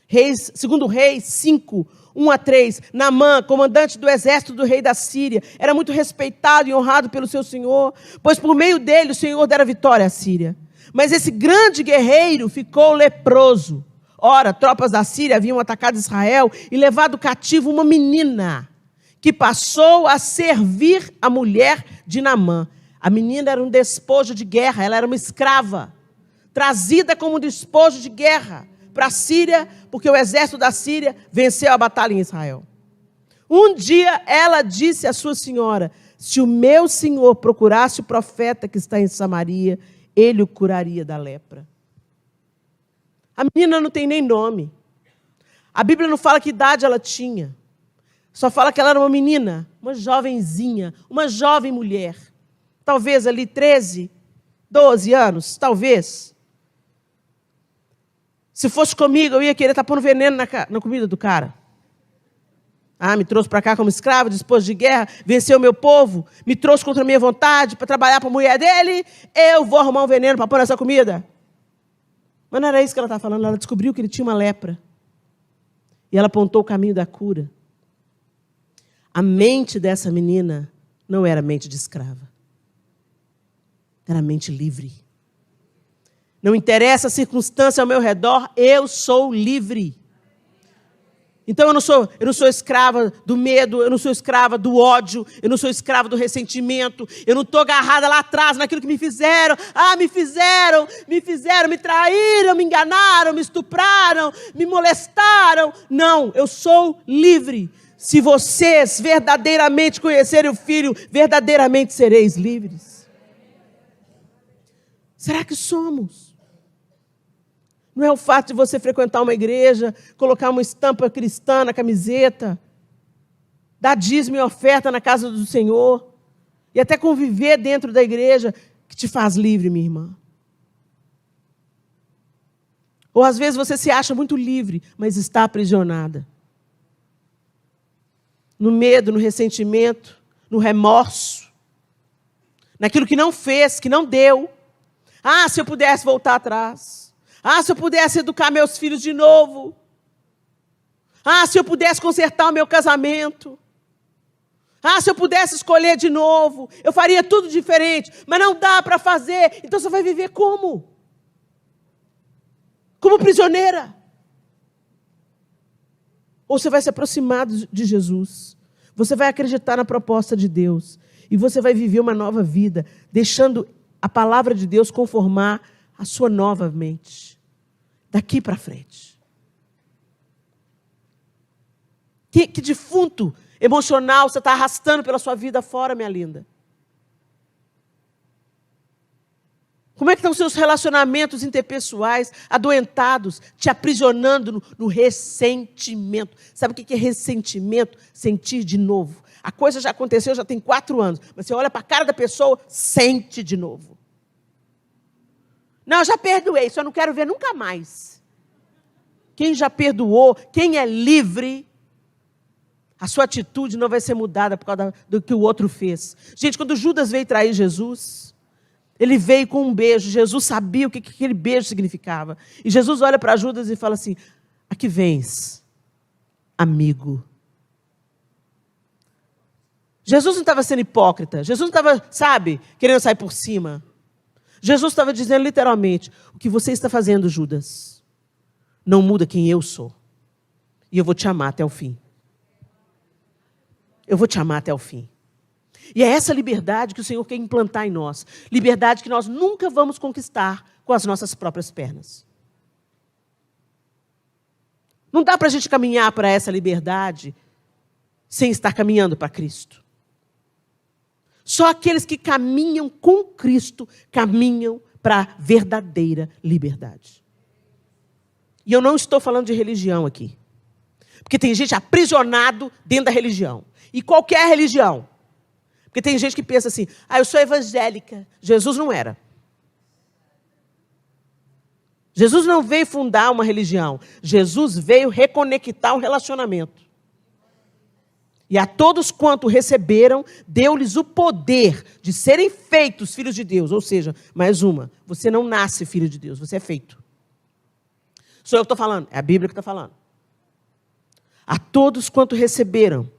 Reis, segundo Reis 5, 1-3. Naamã, comandante do exército do rei da Síria, era muito respeitado e honrado pelo seu senhor, pois por meio dele o Senhor dera vitória à Síria. Mas esse grande guerreiro ficou leproso. Ora, tropas da Síria haviam atacado Israel e levado cativo uma menina, que passou a servir a mulher de Naamã. A menina era um despojo de guerra, ela era uma escrava, trazida como um despojo de guerra para a Síria, porque o exército da Síria venceu a batalha em Israel. Um dia ela disse à sua senhora: se o meu senhor procurasse o profeta que está em Samaria, ele o curaria da lepra. A menina não tem nem nome. A Bíblia não fala que idade ela tinha. Só fala que ela era uma menina, uma jovenzinha, uma jovem mulher. Talvez ali 13, 12 anos, talvez. Se fosse comigo, eu ia querer estar pondo veneno na comida do cara. Ah, me trouxe para cá como escravo, disposto de guerra, venceu o meu povo, me trouxe contra a minha vontade para trabalhar para a mulher dele, eu vou arrumar um veneno para pôr nessa comida. Mas não era isso que ela estava falando, ela descobriu que ele tinha uma lepra. E ela apontou o caminho da cura. A mente dessa menina não era mente de escrava. Era mente livre. Não interessa a circunstância ao meu redor, eu sou livre. Então eu não sou escrava do medo, eu não sou escrava do ódio, eu não sou escrava do ressentimento, eu não estou agarrada lá atrás naquilo que me fizeram. Me traíram, me enganaram, me estupraram, me molestaram. Não, eu sou livre. Se vocês verdadeiramente conhecerem o Filho, verdadeiramente sereis livres. Será que somos? Não é o fato de você frequentar uma igreja, colocar uma estampa cristã na camiseta, dar dízimo e oferta na casa do Senhor, e até conviver dentro da igreja, que te faz livre, minha irmã. Ou às vezes você se acha muito livre, mas está aprisionada. No medo, no ressentimento, no remorso, naquilo que não fez, que não deu. Se eu pudesse voltar atrás. Se eu pudesse educar meus filhos de novo. Se eu pudesse consertar o meu casamento. Se eu pudesse escolher de novo. Eu faria tudo diferente. Mas não dá para fazer. Então você vai viver como? Como prisioneira. Ou você vai se aproximar de Jesus. Você vai acreditar na proposta de Deus. E você vai viver uma nova vida. Deixando a palavra de Deus conformar a sua nova mente. Daqui para frente. Que defunto emocional você está arrastando pela sua vida fora, minha linda? Como é que estão os seus relacionamentos interpessoais, adoentados, te aprisionando no ressentimento? Sabe o que é ressentimento? Sentir de novo. A coisa já aconteceu, já tem 4 anos. Mas você olha para a cara da pessoa, sente de novo. Não, eu já perdoei, só não quero ver nunca mais. Quem já perdoou, quem é livre, a sua atitude não vai ser mudada por causa do que o outro fez. Gente, quando Judas veio trair Jesus, ele veio com um beijo. Jesus sabia o que aquele beijo significava. E Jesus olha para Judas e fala assim: aqui vens, amigo. Jesus não estava sendo hipócrita. Jesus não estava, querendo sair por cima. Jesus estava dizendo literalmente: o que você está fazendo, Judas, não muda quem eu sou. E eu vou te amar até o fim. Eu vou te amar até o fim. E é essa liberdade que o Senhor quer implantar em nós. Liberdade que nós nunca vamos conquistar com as nossas próprias pernas. Não dá para a gente caminhar para essa liberdade sem estar caminhando para Cristo. Só aqueles que caminham com Cristo caminham para a verdadeira liberdade. E eu não estou falando de religião aqui. Porque tem gente aprisionado dentro da religião. E qualquer religião. Porque tem gente que pensa assim: eu sou evangélica. Jesus não era. Jesus não veio fundar uma religião. Jesus veio reconectar um relacionamento. E a todos quanto receberam, deu-lhes o poder de serem feitos filhos de Deus. Ou seja, mais uma, você não nasce filho de Deus, você é feito. Sou eu que estou falando, é a Bíblia que está falando. A todos quanto receberam,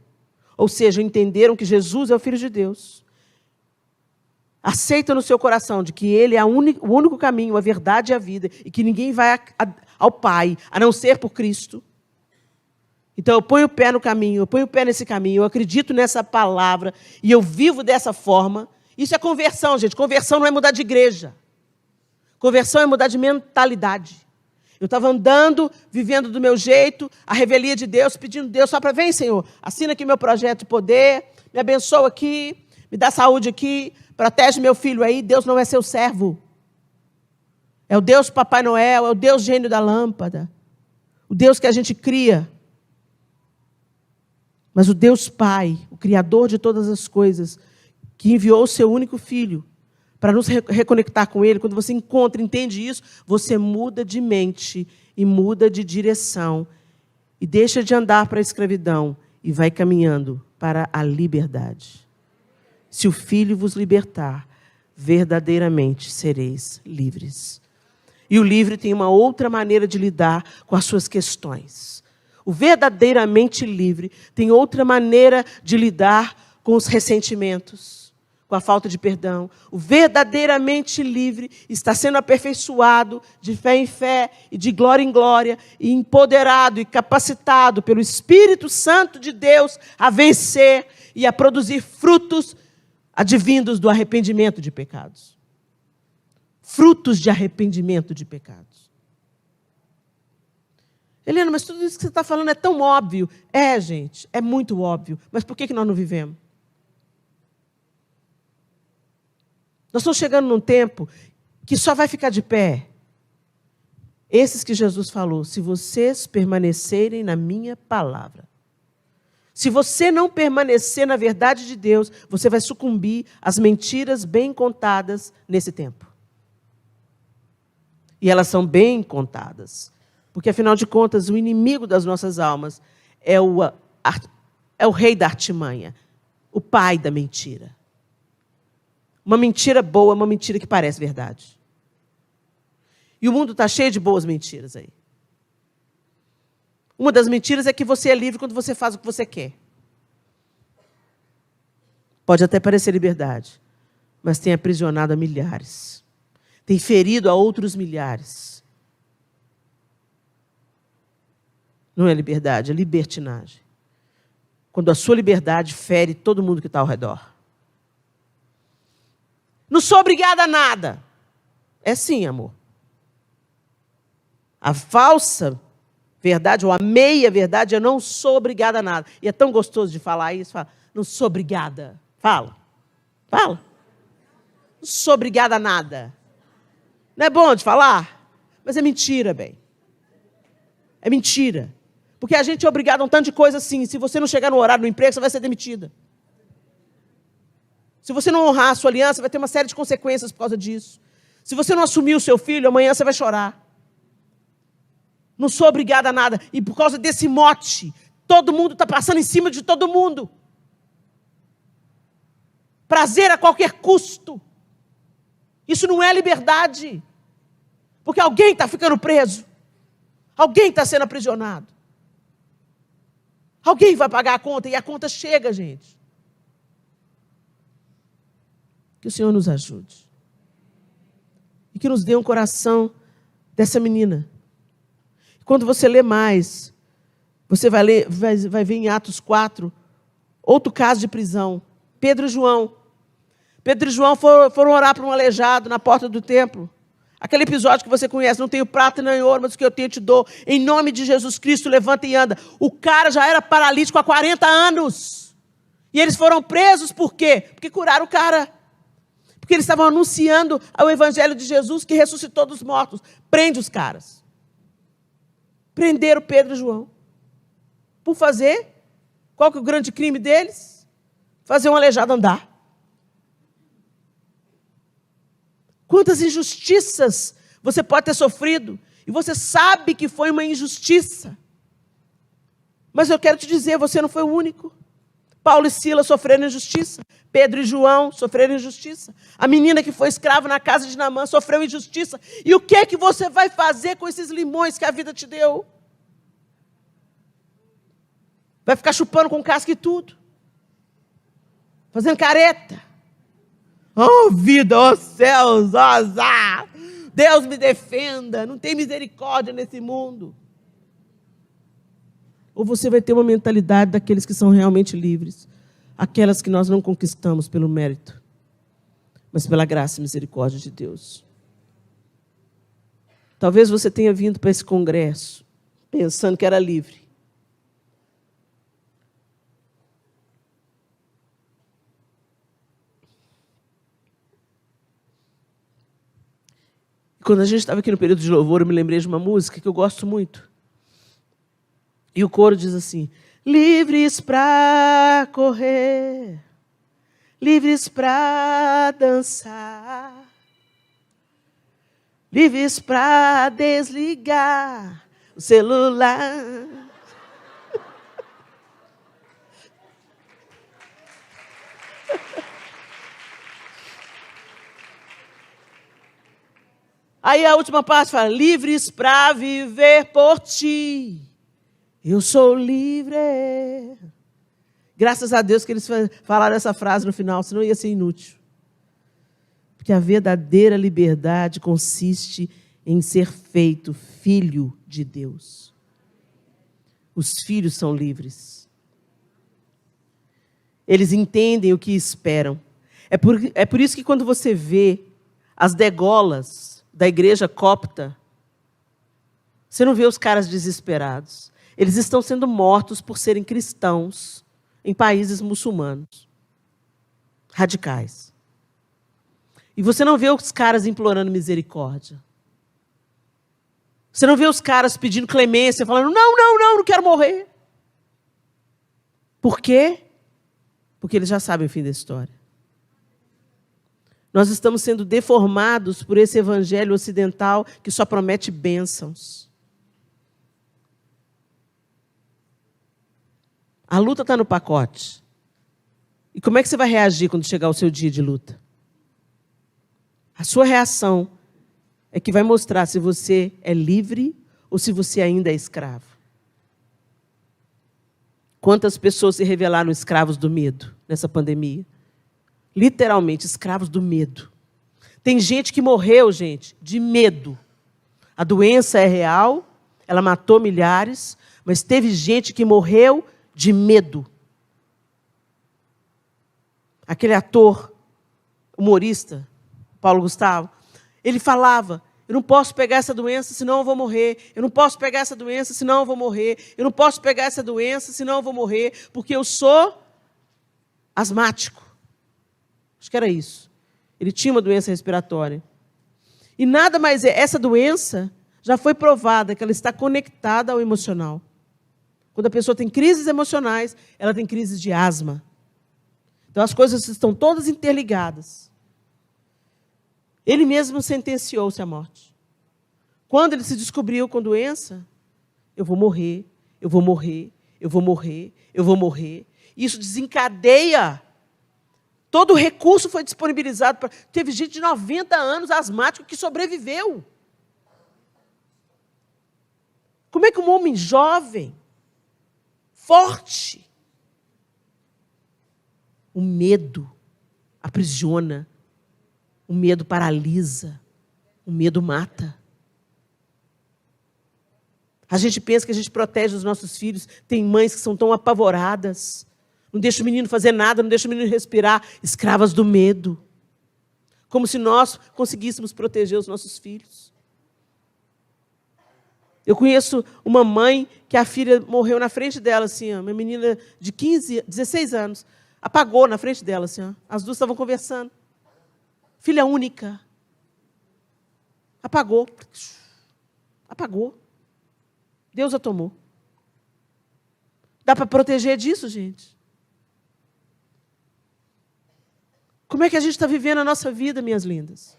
ou seja, entenderam que Jesus é o Filho de Deus, aceitam no seu coração de que Ele é o único caminho, a verdade e a vida, e que ninguém vai ao Pai, a não ser por Cristo. Então eu ponho o pé no caminho, eu ponho o pé nesse caminho, eu acredito nessa palavra, e eu vivo dessa forma. Isso é conversão, gente. Conversão não é mudar de igreja. Conversão é mudar de mentalidade. Eu estava andando, vivendo do meu jeito, a revelia de Deus, pedindo a Deus só para: vem, Senhor, assina aqui meu projeto de poder, me abençoa aqui, me dá saúde aqui, protege meu filho aí. Deus não é seu servo. É o Deus Papai Noel, é o Deus gênio da lâmpada. O Deus que a gente cria. Mas o Deus Pai, o Criador de todas as coisas, que enviou o seu único Filho para nos reconectar com Ele, quando você encontra, entende isso, você muda de mente e muda de direção e deixa de andar para a escravidão e vai caminhando para a liberdade. Se o Filho vos libertar, verdadeiramente sereis livres. E o livre tem uma outra maneira de lidar com as suas questões. O verdadeiramente livre tem outra maneira de lidar com os ressentimentos, com a falta de perdão. O verdadeiramente livre está sendo aperfeiçoado de fé em fé e de glória em glória, e empoderado e capacitado pelo Espírito Santo de Deus a vencer e a produzir frutos advindos do arrependimento de pecados. Frutos de arrependimento de pecados. Helena, mas tudo isso que você está falando é tão óbvio. É, gente, é muito óbvio. Mas por que nós não vivemos? Nós estamos chegando num tempo que só vai ficar de pé esses que Jesus falou: se vocês permanecerem na minha palavra. Se você não permanecer na verdade de Deus, você vai sucumbir às mentiras bem contadas nesse tempo. E elas são bem contadas. Porque, afinal de contas, o inimigo das nossas almas é o rei da artimanha, o pai da mentira. Uma mentira boa é uma mentira que parece verdade. E o mundo está cheio de boas mentiras aí. Uma das mentiras é que você é livre quando você faz o que você quer. Pode até parecer liberdade, mas tem aprisionado a milhares. Tem ferido a outros milhares. Não é liberdade, é libertinagem. Quando a sua liberdade fere todo mundo que está ao redor. Não sou obrigada a nada. É sim, amor. A falsa verdade, ou a meia verdade, eu não sou obrigada a nada. E é tão gostoso de falar isso. Fala, não sou obrigada. Fala. Não sou obrigada a nada. Não é bom de falar? Mas é mentira, bem. É mentira. Porque a gente é obrigado a um tanto de coisa assim. Se você não chegar no horário do emprego, você vai ser demitida. Se você não honrar a sua aliança, vai ter uma série de consequências por causa disso. Se você não assumir o seu filho, amanhã você vai chorar. Não sou obrigada a nada. E por causa desse mote, todo mundo está passando em cima de todo mundo. Prazer a qualquer custo. Isso não é liberdade. Porque alguém está ficando preso. Alguém está sendo aprisionado. Alguém vai pagar a conta, e a conta chega, gente. Que o Senhor nos ajude. E que nos dê um coração dessa menina. Quando você lê mais, você vai ver em Atos 4, outro caso de prisão. Pedro e João. Pedro e João foram orar para um aleijado na porta do templo. Aquele episódio que você conhece: não tenho prata nem ouro, mas o que eu tenho te dou. Em nome de Jesus Cristo, levanta e anda. O cara já era paralítico há 40 anos. E eles foram presos por quê? Porque curaram o cara. Porque eles estavam anunciando o evangelho de Jesus que ressuscitou dos mortos. Prende os caras. Prenderam Pedro e João. Por fazer? Qual que é o grande crime deles? Fazer um aleijado andar. Quantas injustiças você pode ter sofrido, e você sabe que foi uma injustiça. Mas eu quero te dizer, você não foi o único. Paulo e Silas sofreram injustiça. Pedro e João sofreram injustiça. A menina que foi escrava na casa de Naamã sofreu injustiça. E o que é que você vai fazer com esses limões que a vida te deu? Vai ficar chupando com casca e tudo? Fazendo careta? Oh, vida, oh céus, oh azar. Deus me defenda. Não tem misericórdia nesse mundo. Ou você vai ter uma mentalidade daqueles que são realmente livres. Aquelas que nós não conquistamos pelo mérito, mas pela graça e misericórdia de Deus. Talvez você tenha vindo para esse congresso pensando que era livre. Quando a gente estava aqui no período de louvor, eu me lembrei de uma música que eu gosto muito. E o coro diz assim: livres para correr, livres para dançar, livres para desligar o celular. Aí a última parte fala: livres para viver por ti Eu sou livre. Graças a Deus que eles falaram essa frase no final, senão ia ser inútil. Porque a verdadeira liberdade consiste em ser feito filho de Deus. Os filhos são livres. Eles entendem o que esperam. É por isso que quando você vê as degolas da igreja copta, você não vê os caras desesperados. Eles estão sendo mortos por serem cristãos em países muçulmanos, radicais. E você não vê os caras implorando misericórdia. Você não vê os caras pedindo clemência, falando, não quero morrer. Por quê? Porque eles já sabem o fim da história. Nós estamos sendo deformados por esse evangelho ocidental que só promete bênçãos. A luta está no pacote. E como é que você vai reagir quando chegar o seu dia de luta? A sua reação é que vai mostrar se você é livre ou se você ainda é escravo. Quantas pessoas se revelaram escravos do medo nessa pandemia? Literalmente, escravos do medo. Tem gente que morreu, gente, de medo. A doença é real, ela matou milhares, mas teve gente que morreu de medo. Aquele ator, humorista, Paulo Gustavo, ele falava, eu não posso pegar essa doença, senão eu vou morrer. Eu não posso pegar essa doença, senão eu vou morrer. Eu não posso pegar essa doença, senão eu vou morrer, porque eu sou asmático. Acho que era isso. Ele tinha uma doença respiratória. E nada mais é, essa doença já foi provada que ela está conectada ao emocional. Quando a pessoa tem crises emocionais, ela tem crises de asma. Então as coisas estão todas interligadas. Ele mesmo sentenciou-se à morte. Quando ele se descobriu com doença, eu vou morrer, eu vou morrer, eu vou morrer, eu vou morrer. Isso desencadeia. Todo o recurso foi disponibilizado. Teve gente de 90 anos, asmático, que sobreviveu. Como é que um homem jovem, forte, o medo aprisiona, o medo paralisa, o medo mata. A gente pensa que a gente protege os nossos filhos. Tem mães que são tão apavoradas. Não deixa o menino fazer nada, não deixa o menino respirar. Escravas do medo. Como se nós conseguíssemos proteger os nossos filhos. Eu conheço uma mãe que a filha morreu na frente dela, assim, ó, uma menina de 16 anos. Apagou na frente dela, assim, ó. As duas estavam conversando. Filha única. Apagou. Apagou. Deus a tomou. Dá para proteger disso, gente? Como é que a gente está vivendo a nossa vida, minhas lindas?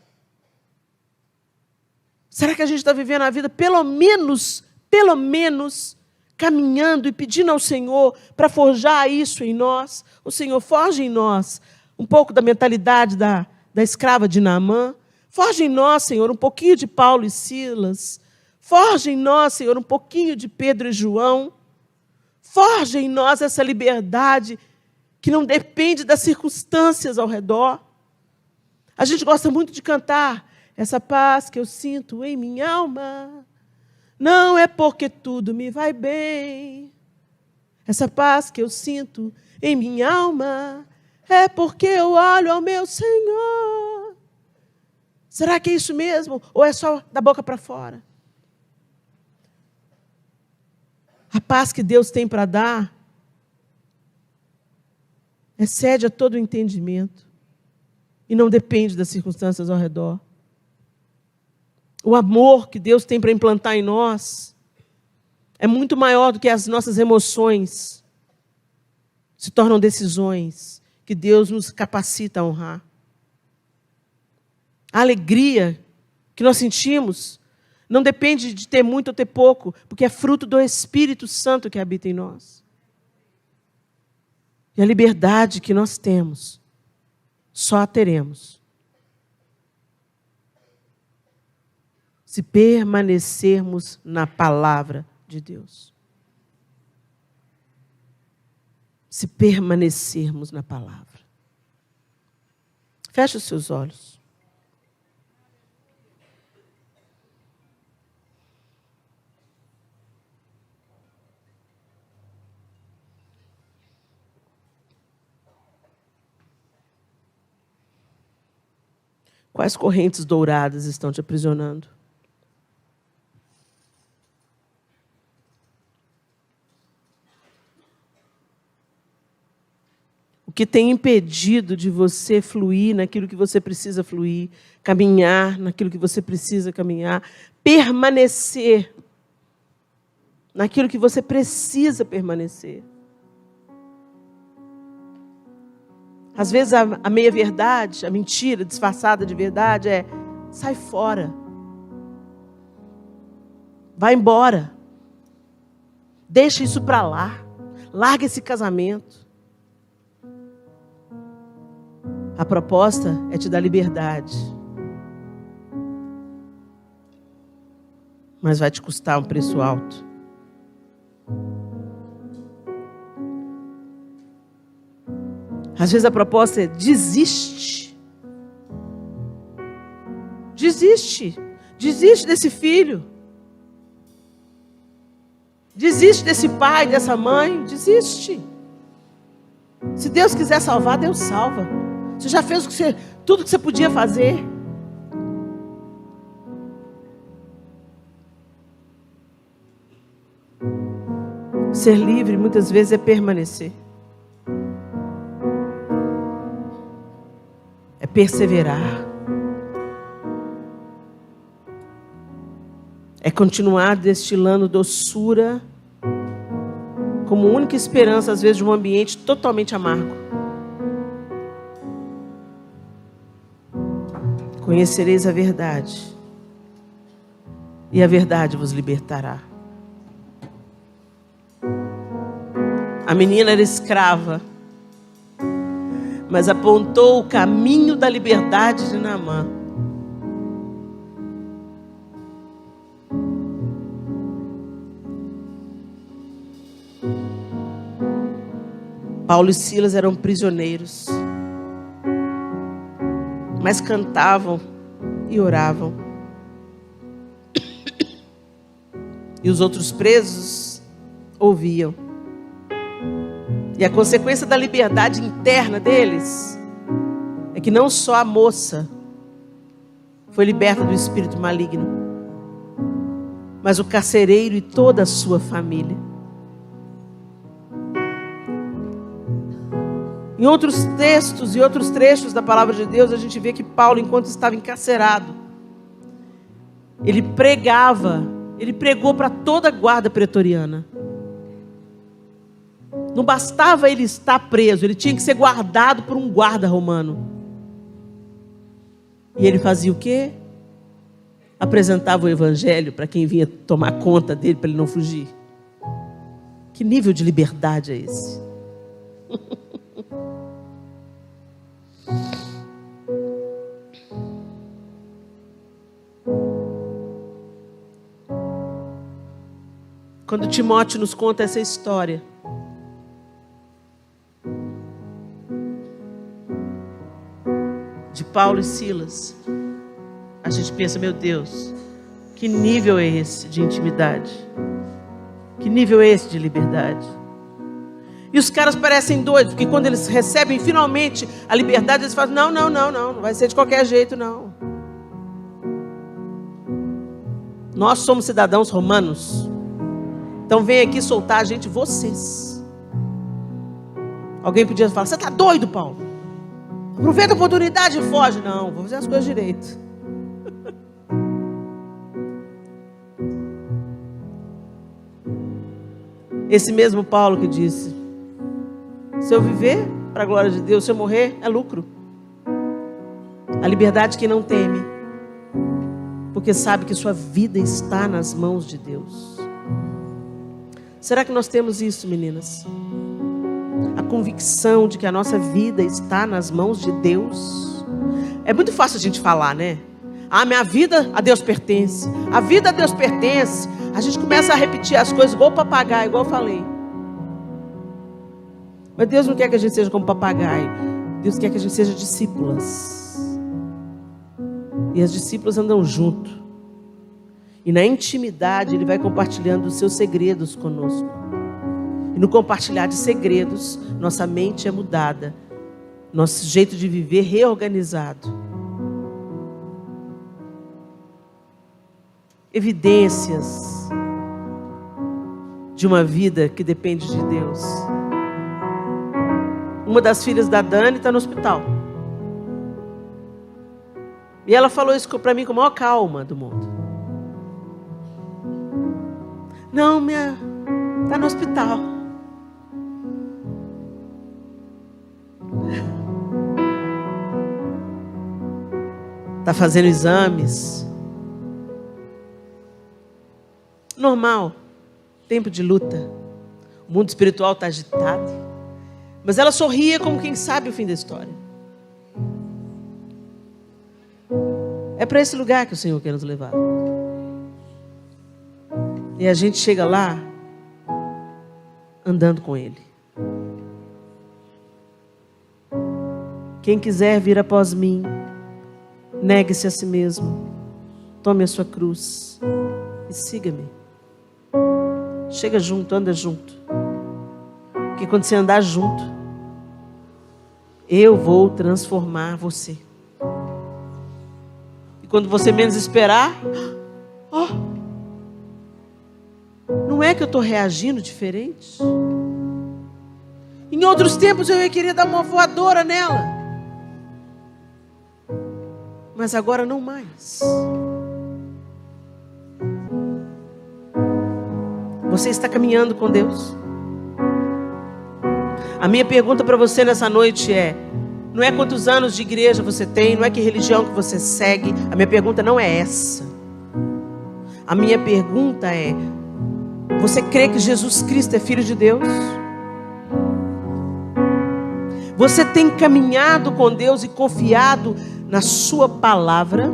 Será que a gente está vivendo a vida, pelo menos, caminhando e pedindo ao Senhor para forjar isso em nós? O Senhor, forja em nós um pouco da mentalidade da escrava de Naamã. Forja em nós, Senhor, um pouquinho de Paulo e Silas. Forja em nós, Senhor, um pouquinho de Pedro e João. Forja em nós essa liberdade que não depende das circunstâncias ao redor. A gente gosta muito de cantar essa paz que eu sinto em minha alma. Não é porque tudo me vai bem. Essa paz que eu sinto em minha alma é porque eu olho ao meu Senhor. Será que é isso mesmo? Ou é só da boca para fora? A paz que Deus tem para dar excede a todo o entendimento e não depende das circunstâncias ao redor. O amor que Deus tem para implantar em nós é muito maior do que as nossas emoções. Se tornam decisões que Deus nos capacita a honrar. A alegria que nós sentimos não depende de ter muito ou ter pouco, porque é fruto do Espírito Santo que habita em nós. E a liberdade que nós temos, só a teremos se permanecermos na palavra de Deus. se permanecermos na palavra. Feche os seus olhos. Quais correntes douradas estão te aprisionando? O que tem impedido de você fluir naquilo que você precisa fluir, caminhar naquilo que você precisa caminhar, permanecer naquilo que você precisa permanecer? Às vezes a meia-verdade, a mentira disfarçada de verdade é: sai fora. Vai embora. Deixa isso para lá. Larga esse casamento. A proposta é te dar liberdade. Mas vai te custar um preço alto. Às vezes a proposta é: desiste. Desiste. Desiste desse filho. Desiste desse pai, dessa mãe. Desiste. Se Deus quiser salvar, Deus salva. Você já fez tudo que você podia fazer. Ser livre muitas vezes é permanecer. É perseverar. É continuar destilando doçura como única esperança, às vezes, de um ambiente totalmente amargo. Conhecereis a verdade, e a verdade vos libertará. A menina era escrava, mas apontou o caminho da liberdade de Naamã. Paulo e Silas eram prisioneiros, mas cantavam e oravam. E os outros presos ouviam. E a consequência da liberdade interna deles é que não só a moça foi liberta do espírito maligno, mas o carcereiro e toda a sua família. Em outros textos e outros trechos da palavra de Deus, a gente vê que Paulo, enquanto estava encarcerado, ele pregou para toda a guarda pretoriana. Não bastava ele estar preso, ele tinha que ser guardado por um guarda romano. E ele fazia o quê? Apresentava o evangelho para quem vinha tomar conta dele, para ele não fugir. Que nível de liberdade é esse? Quando Timóteo nos conta essa história, de Paulo e Silas, a gente pensa: meu Deus, que nível é esse de intimidade? Que nível é esse de liberdade? E os caras parecem doidos, porque quando eles recebem finalmente a liberdade, eles falam: não vai ser de qualquer jeito, não. Nós somos cidadãos romanos. Então vem aqui soltar a gente, vocês. Alguém podia falar: você está doido, Paulo? Aproveita a oportunidade e foge. Não, vou fazer as coisas direito. Esse mesmo Paulo que disse: se eu viver para a glória de Deus, se eu morrer, é lucro. A liberdade que não teme, porque sabe que sua vida está nas mãos de Deus. Será que nós temos isso, meninas? A convicção de que a nossa vida está nas mãos de Deus. É muito fácil a gente falar, né? Minha vida a Deus pertence. A vida a Deus pertence. A gente começa a repetir as coisas igual o papagaio, igual eu falei. Mas Deus não quer que a gente seja como papagaio. Deus quer que a gente seja discípulas. E as discípulas andam junto. E na intimidade Ele vai compartilhando os seus segredos conosco. E no compartilhar de segredos, nossa mente é mudada. Nosso jeito de viver reorganizado. Evidências de uma vida que depende de Deus. Uma das filhas da Dani está no hospital. E ela falou isso para mim com a maior calma do mundo. Não, está no hospital. Está fazendo exames. Normal. Tempo de luta. O mundo espiritual está agitado. Mas ela sorria como quem sabe o fim da história. É para esse lugar que o Senhor quer nos levar. E a gente chega lá andando com Ele. Quem quiser vir após mim, negue-se a si mesmo, tome a sua cruz e siga-me. Chega junto, anda junto. Porque quando você andar junto, eu vou transformar você. E quando você menos esperar, não é que eu estou reagindo diferente? Em outros tempos eu ia querer dar uma voadora nela. Mas agora não mais. Você está caminhando com Deus? A minha pergunta para você nessa noite não é quantos anos de igreja você tem, não é que religião que você segue. A minha pergunta não é essa. A minha pergunta é: você crê que Jesus Cristo é Filho de Deus? Você tem caminhado com Deus e confiado na sua palavra?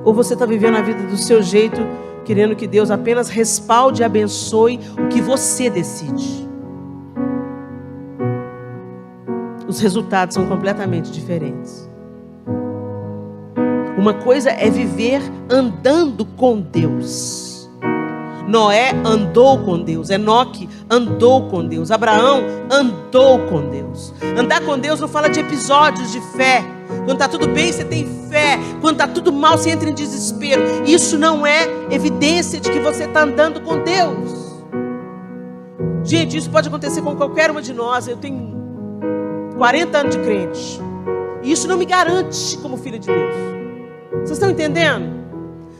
Ou você está vivendo a vida do seu jeito, querendo que Deus apenas respalde e abençoe o que você decide? Os resultados são completamente diferentes. Uma coisa é viver andando com Deus. Noé andou com Deus, Enoque andou com Deus, Abraão andou com Deus. Andar com Deus não fala de episódios de fé. Quando está tudo bem, você tem fé. Quando está tudo mal, você entra em desespero. Isso não é evidência de que você está andando com Deus. Gente, isso pode acontecer com qualquer uma de nós. Eu tenho 40 anos de crente. E isso não me garante como filha de Deus. Vocês estão entendendo?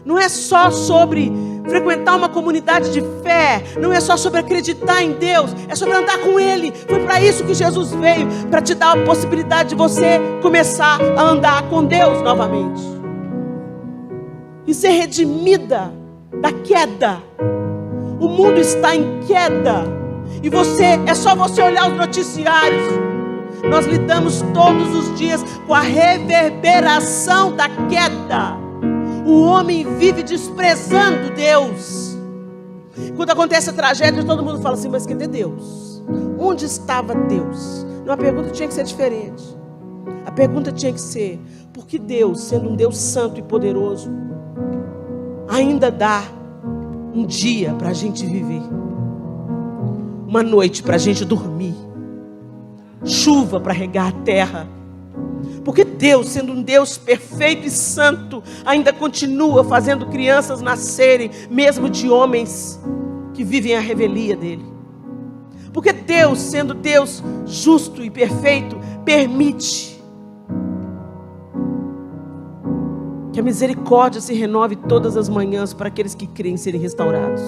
Não é só sobre frequentar uma comunidade de fé. Não é só sobre acreditar em Deus. É sobre andar com Ele. Foi para isso que Jesus veio. Para te dar a possibilidade de você começar a andar com Deus novamente. E ser redimida da queda. O mundo está em queda. E é só você olhar os noticiários. Nós lidamos todos os dias com a reverberação da queda. O homem vive desprezando Deus. Quando acontece a tragédia, todo mundo fala assim: mas cadê Deus? Onde estava Deus? Não, a pergunta tinha que ser diferente. A pergunta tinha que ser: por que Deus, sendo um Deus santo e poderoso, ainda dá um dia para a gente viver, uma noite para a gente dormir, chuva para regar a terra? Porque Deus, sendo um Deus perfeito e santo, ainda continua fazendo crianças nascerem, mesmo de homens que vivem a revelia dele. Porque Deus, sendo Deus justo e perfeito, permite que a misericórdia se renove todas as manhãs para aqueles que creem serem restaurados.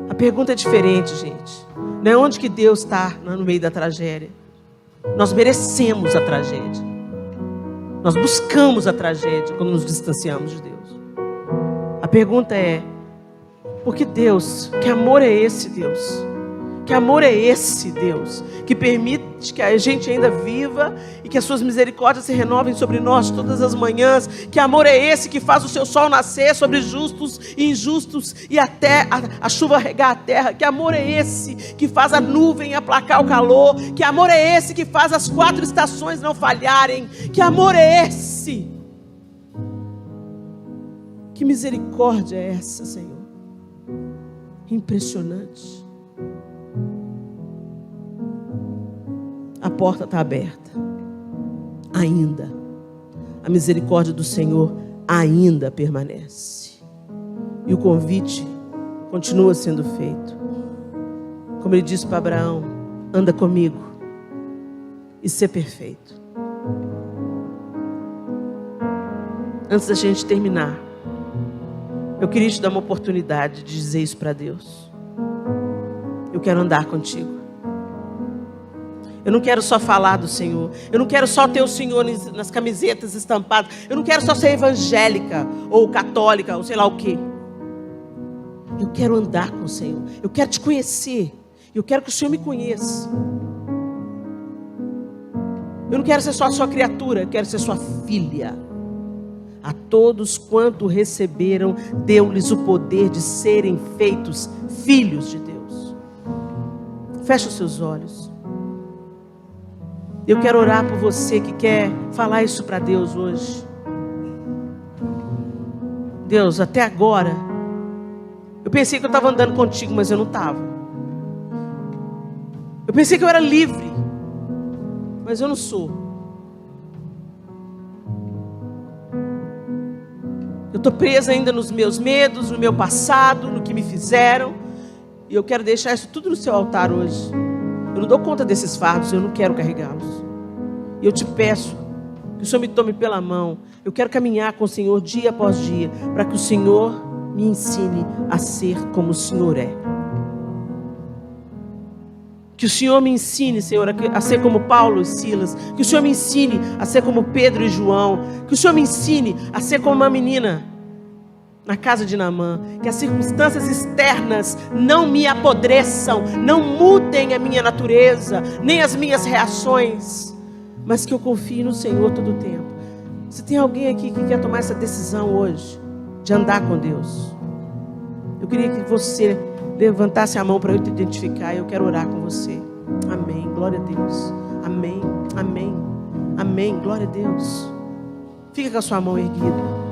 A pergunta é diferente, gente. Não é onde que Deus está no meio da tragédia. Nós merecemos a tragédia. Nós buscamos a tragédia quando nos distanciamos de Deus. A pergunta é: por que Deus? Que amor é esse, Deus? Que amor é esse, Deus, que permite que a gente ainda viva e que as suas misericórdias se renovem sobre nós todas as manhãs? Que amor é esse que faz o seu sol nascer sobre justos e injustos e até a chuva regar a terra? Que amor é esse que faz a nuvem aplacar o calor? Que amor é esse que faz as 4 estações não falharem? Que amor é esse? Que misericórdia é essa, Senhor? Impressionante. A porta está aberta. Ainda. A misericórdia do Senhor ainda permanece. E o convite continua sendo feito. Como ele disse para Abraão: anda comigo e ser perfeito. Antes da gente terminar, eu queria te dar uma oportunidade de dizer isso para Deus. Eu quero andar contigo. Eu não quero só falar do Senhor. Eu não quero só ter o Senhor nas camisetas estampadas. Eu não quero só ser evangélica ou católica ou sei lá o quê. Eu quero andar com o Senhor. Eu quero te conhecer. Eu quero que o Senhor me conheça. Eu não quero ser só a sua criatura. Eu quero ser sua filha. A todos quanto receberam, deu-lhes o poder de serem feitos filhos de Deus. Feche os seus olhos. Eu quero orar por você que quer falar isso para Deus hoje. Deus, até agora, eu pensei que eu estava andando contigo, mas eu não estava. Eu pensei que eu era livre, mas eu não sou. Eu estou presa ainda nos meus medos, no meu passado, no que me fizeram. E eu quero deixar isso tudo no seu altar hoje. Eu não dou conta desses fardos, eu não quero carregá-los. E eu te peço que o Senhor me tome pela mão. Eu quero caminhar com o Senhor dia após dia, para que o Senhor me ensine a ser como o Senhor é. Que o Senhor me ensine, Senhor, a ser como Paulo e Silas. Que o Senhor me ensine a ser como Pedro e João. Que o Senhor me ensine a ser como uma menina na casa de Naamã. Que as circunstâncias externas não me apodreçam, não mudem a minha natureza, nem as minhas reações, mas que eu confie no Senhor todo o tempo. Se tem alguém aqui que quer tomar essa decisão hoje, de andar com Deus, eu queria que você levantasse a mão para eu te identificar. Eu quero orar com você. Amém, glória a Deus. Amém, amém, amém, glória a Deus. Fica com a sua mão erguida.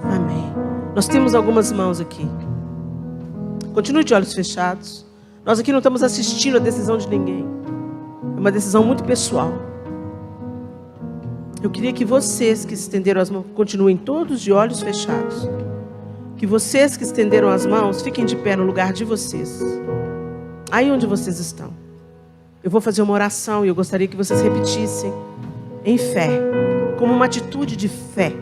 Amém. Nós temos algumas mãos aqui. Continue de olhos fechados. Nós aqui não estamos assistindo a decisão de ninguém. É uma decisão muito pessoal. Eu queria que vocês que estenderam as mãos continuem todos de olhos fechados. Que vocês que estenderam as mãos fiquem de pé no lugar de vocês. Aí onde vocês estão. Eu vou fazer uma oração e eu gostaria que vocês repetissem em fé, como uma atitude de fé.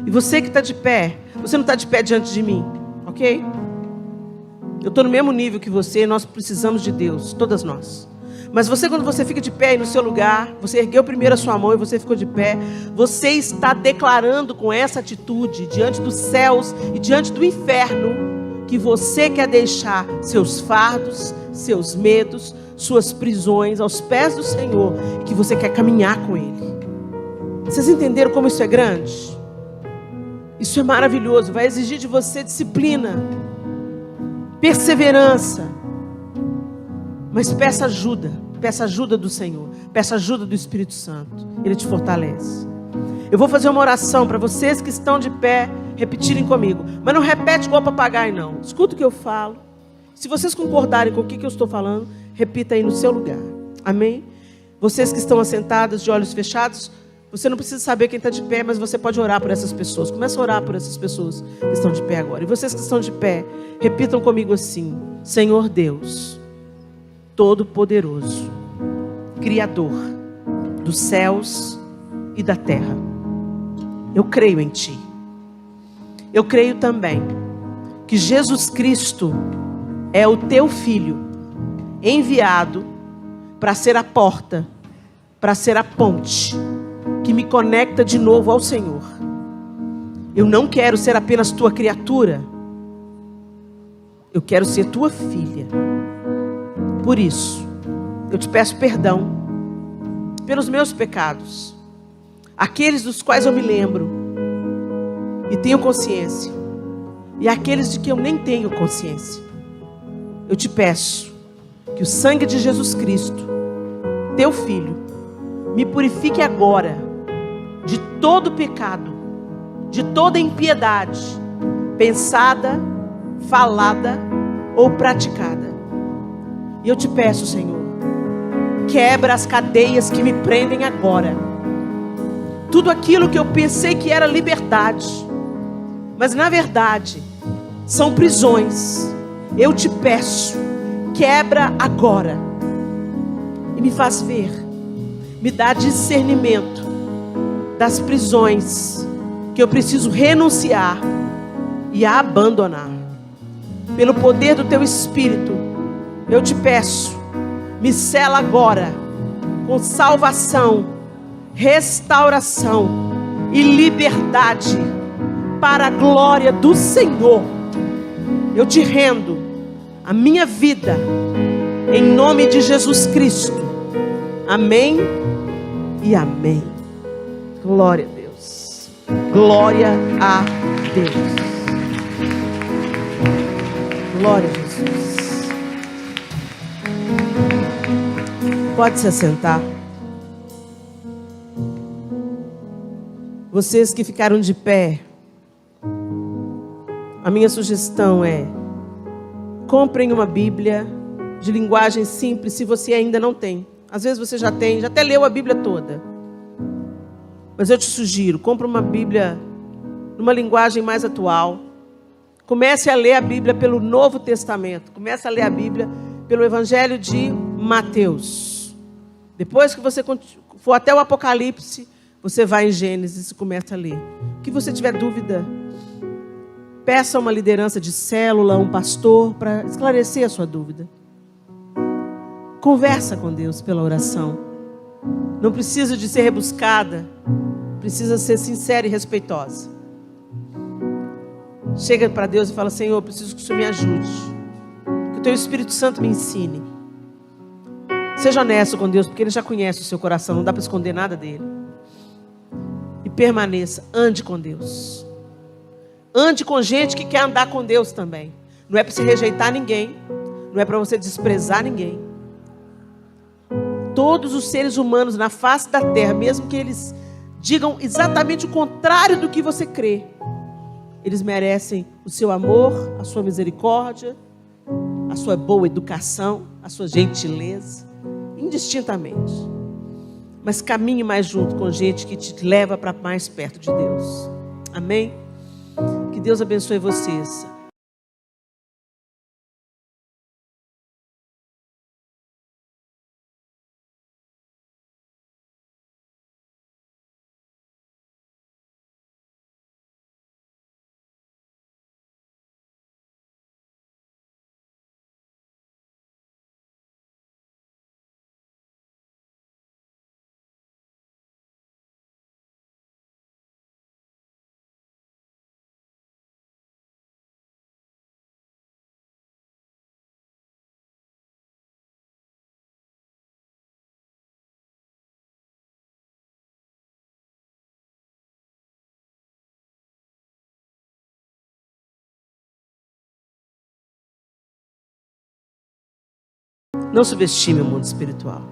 E você que está de pé, você não está de pé diante de mim, ok? Eu estou no mesmo nível que você, nós precisamos de Deus, todas nós. Mas você, quando você fica de pé aí no seu lugar, você ergueu primeiro a sua mão e você ficou de pé, você está declarando com essa atitude, diante dos céus e diante do inferno, que você quer deixar seus fardos, seus medos, suas prisões aos pés do Senhor, e que você quer caminhar com Ele. Vocês entenderam como isso é grande? Isso é maravilhoso, vai exigir de você disciplina, perseverança, mas peça ajuda do Senhor, peça ajuda do Espírito Santo, Ele te fortalece. Eu vou fazer uma oração para vocês que estão de pé, repetirem comigo, mas não repete igual papagaio não, escuta o que eu falo. Se vocês concordarem com o que eu estou falando, repita aí no seu lugar, amém? Vocês que estão assentados de olhos fechados, você não precisa saber quem está de pé, mas você pode orar por essas pessoas. Começa a orar por essas pessoas que estão de pé agora. E vocês que estão de pé, repitam comigo assim: Senhor Deus, Todo-Poderoso, Criador dos céus e da terra, eu creio em Ti. Eu creio também que Jesus Cristo é o Teu Filho, enviado para ser a porta, para ser a ponte que me conecta de novo ao Senhor. Eu não quero ser apenas Tua criatura. Eu quero ser tua filha. Por isso, eu te peço perdão pelos meus pecados, aqueles dos quais eu me lembro e tenho consciência, e aqueles de que eu nem tenho consciência. Eu te peço que o sangue de Jesus Cristo, teu Filho, me purifique agora de todo pecado, de toda impiedade, pensada, falada ou praticada. E eu te peço, Senhor, quebra as cadeias que me prendem agora. Tudo aquilo que eu pensei que era liberdade, mas na verdade são prisões. Eu te peço, quebra agora e me faz ver, me dá discernimento das prisões que eu preciso renunciar e abandonar. Pelo poder do teu Espírito, eu te peço, me sela agora com salvação, restauração e liberdade para a glória do Senhor. Eu te rendo a minha vida em nome de Jesus Cristo. Amém e amém. Glória a Deus. Glória a Deus. Glória a Jesus. Pode se assentar. Vocês que ficaram de pé, a minha sugestão é: comprem uma Bíblia de linguagem simples, se você ainda não tem. Às vezes você já tem, já até leu a Bíblia toda. Mas eu te sugiro, compre uma Bíblia numa linguagem mais atual. Comece a ler a Bíblia pelo Novo Testamento. Comece a ler a Bíblia pelo Evangelho de Mateus. Depois que você for até o Apocalipse, você vai em Gênesis e começa a ler. O que você tiver dúvida, peça uma liderança de célula, um pastor, para esclarecer a sua dúvida. Conversa com Deus pela oração. Não precisa de ser rebuscada, precisa ser sincera e respeitosa. Chega para Deus e fala: Senhor, eu preciso que o Senhor me ajude, que o teu Espírito Santo me ensine. Seja honesto com Deus, porque Ele já conhece o seu coração, não dá para esconder nada dele. E permaneça, ande com Deus. Ande com gente que quer andar com Deus também. Não é para você rejeitar ninguém, não é para você desprezar ninguém. Todos os seres humanos na face da terra, mesmo que eles digam exatamente o contrário do que você crê, eles merecem o seu amor, a sua misericórdia, a sua boa educação, a sua gentileza, indistintamente. Mas caminhe mais junto com gente que te leva para mais perto de Deus. Amém? Que Deus abençoe vocês. Não subestime o mundo espiritual.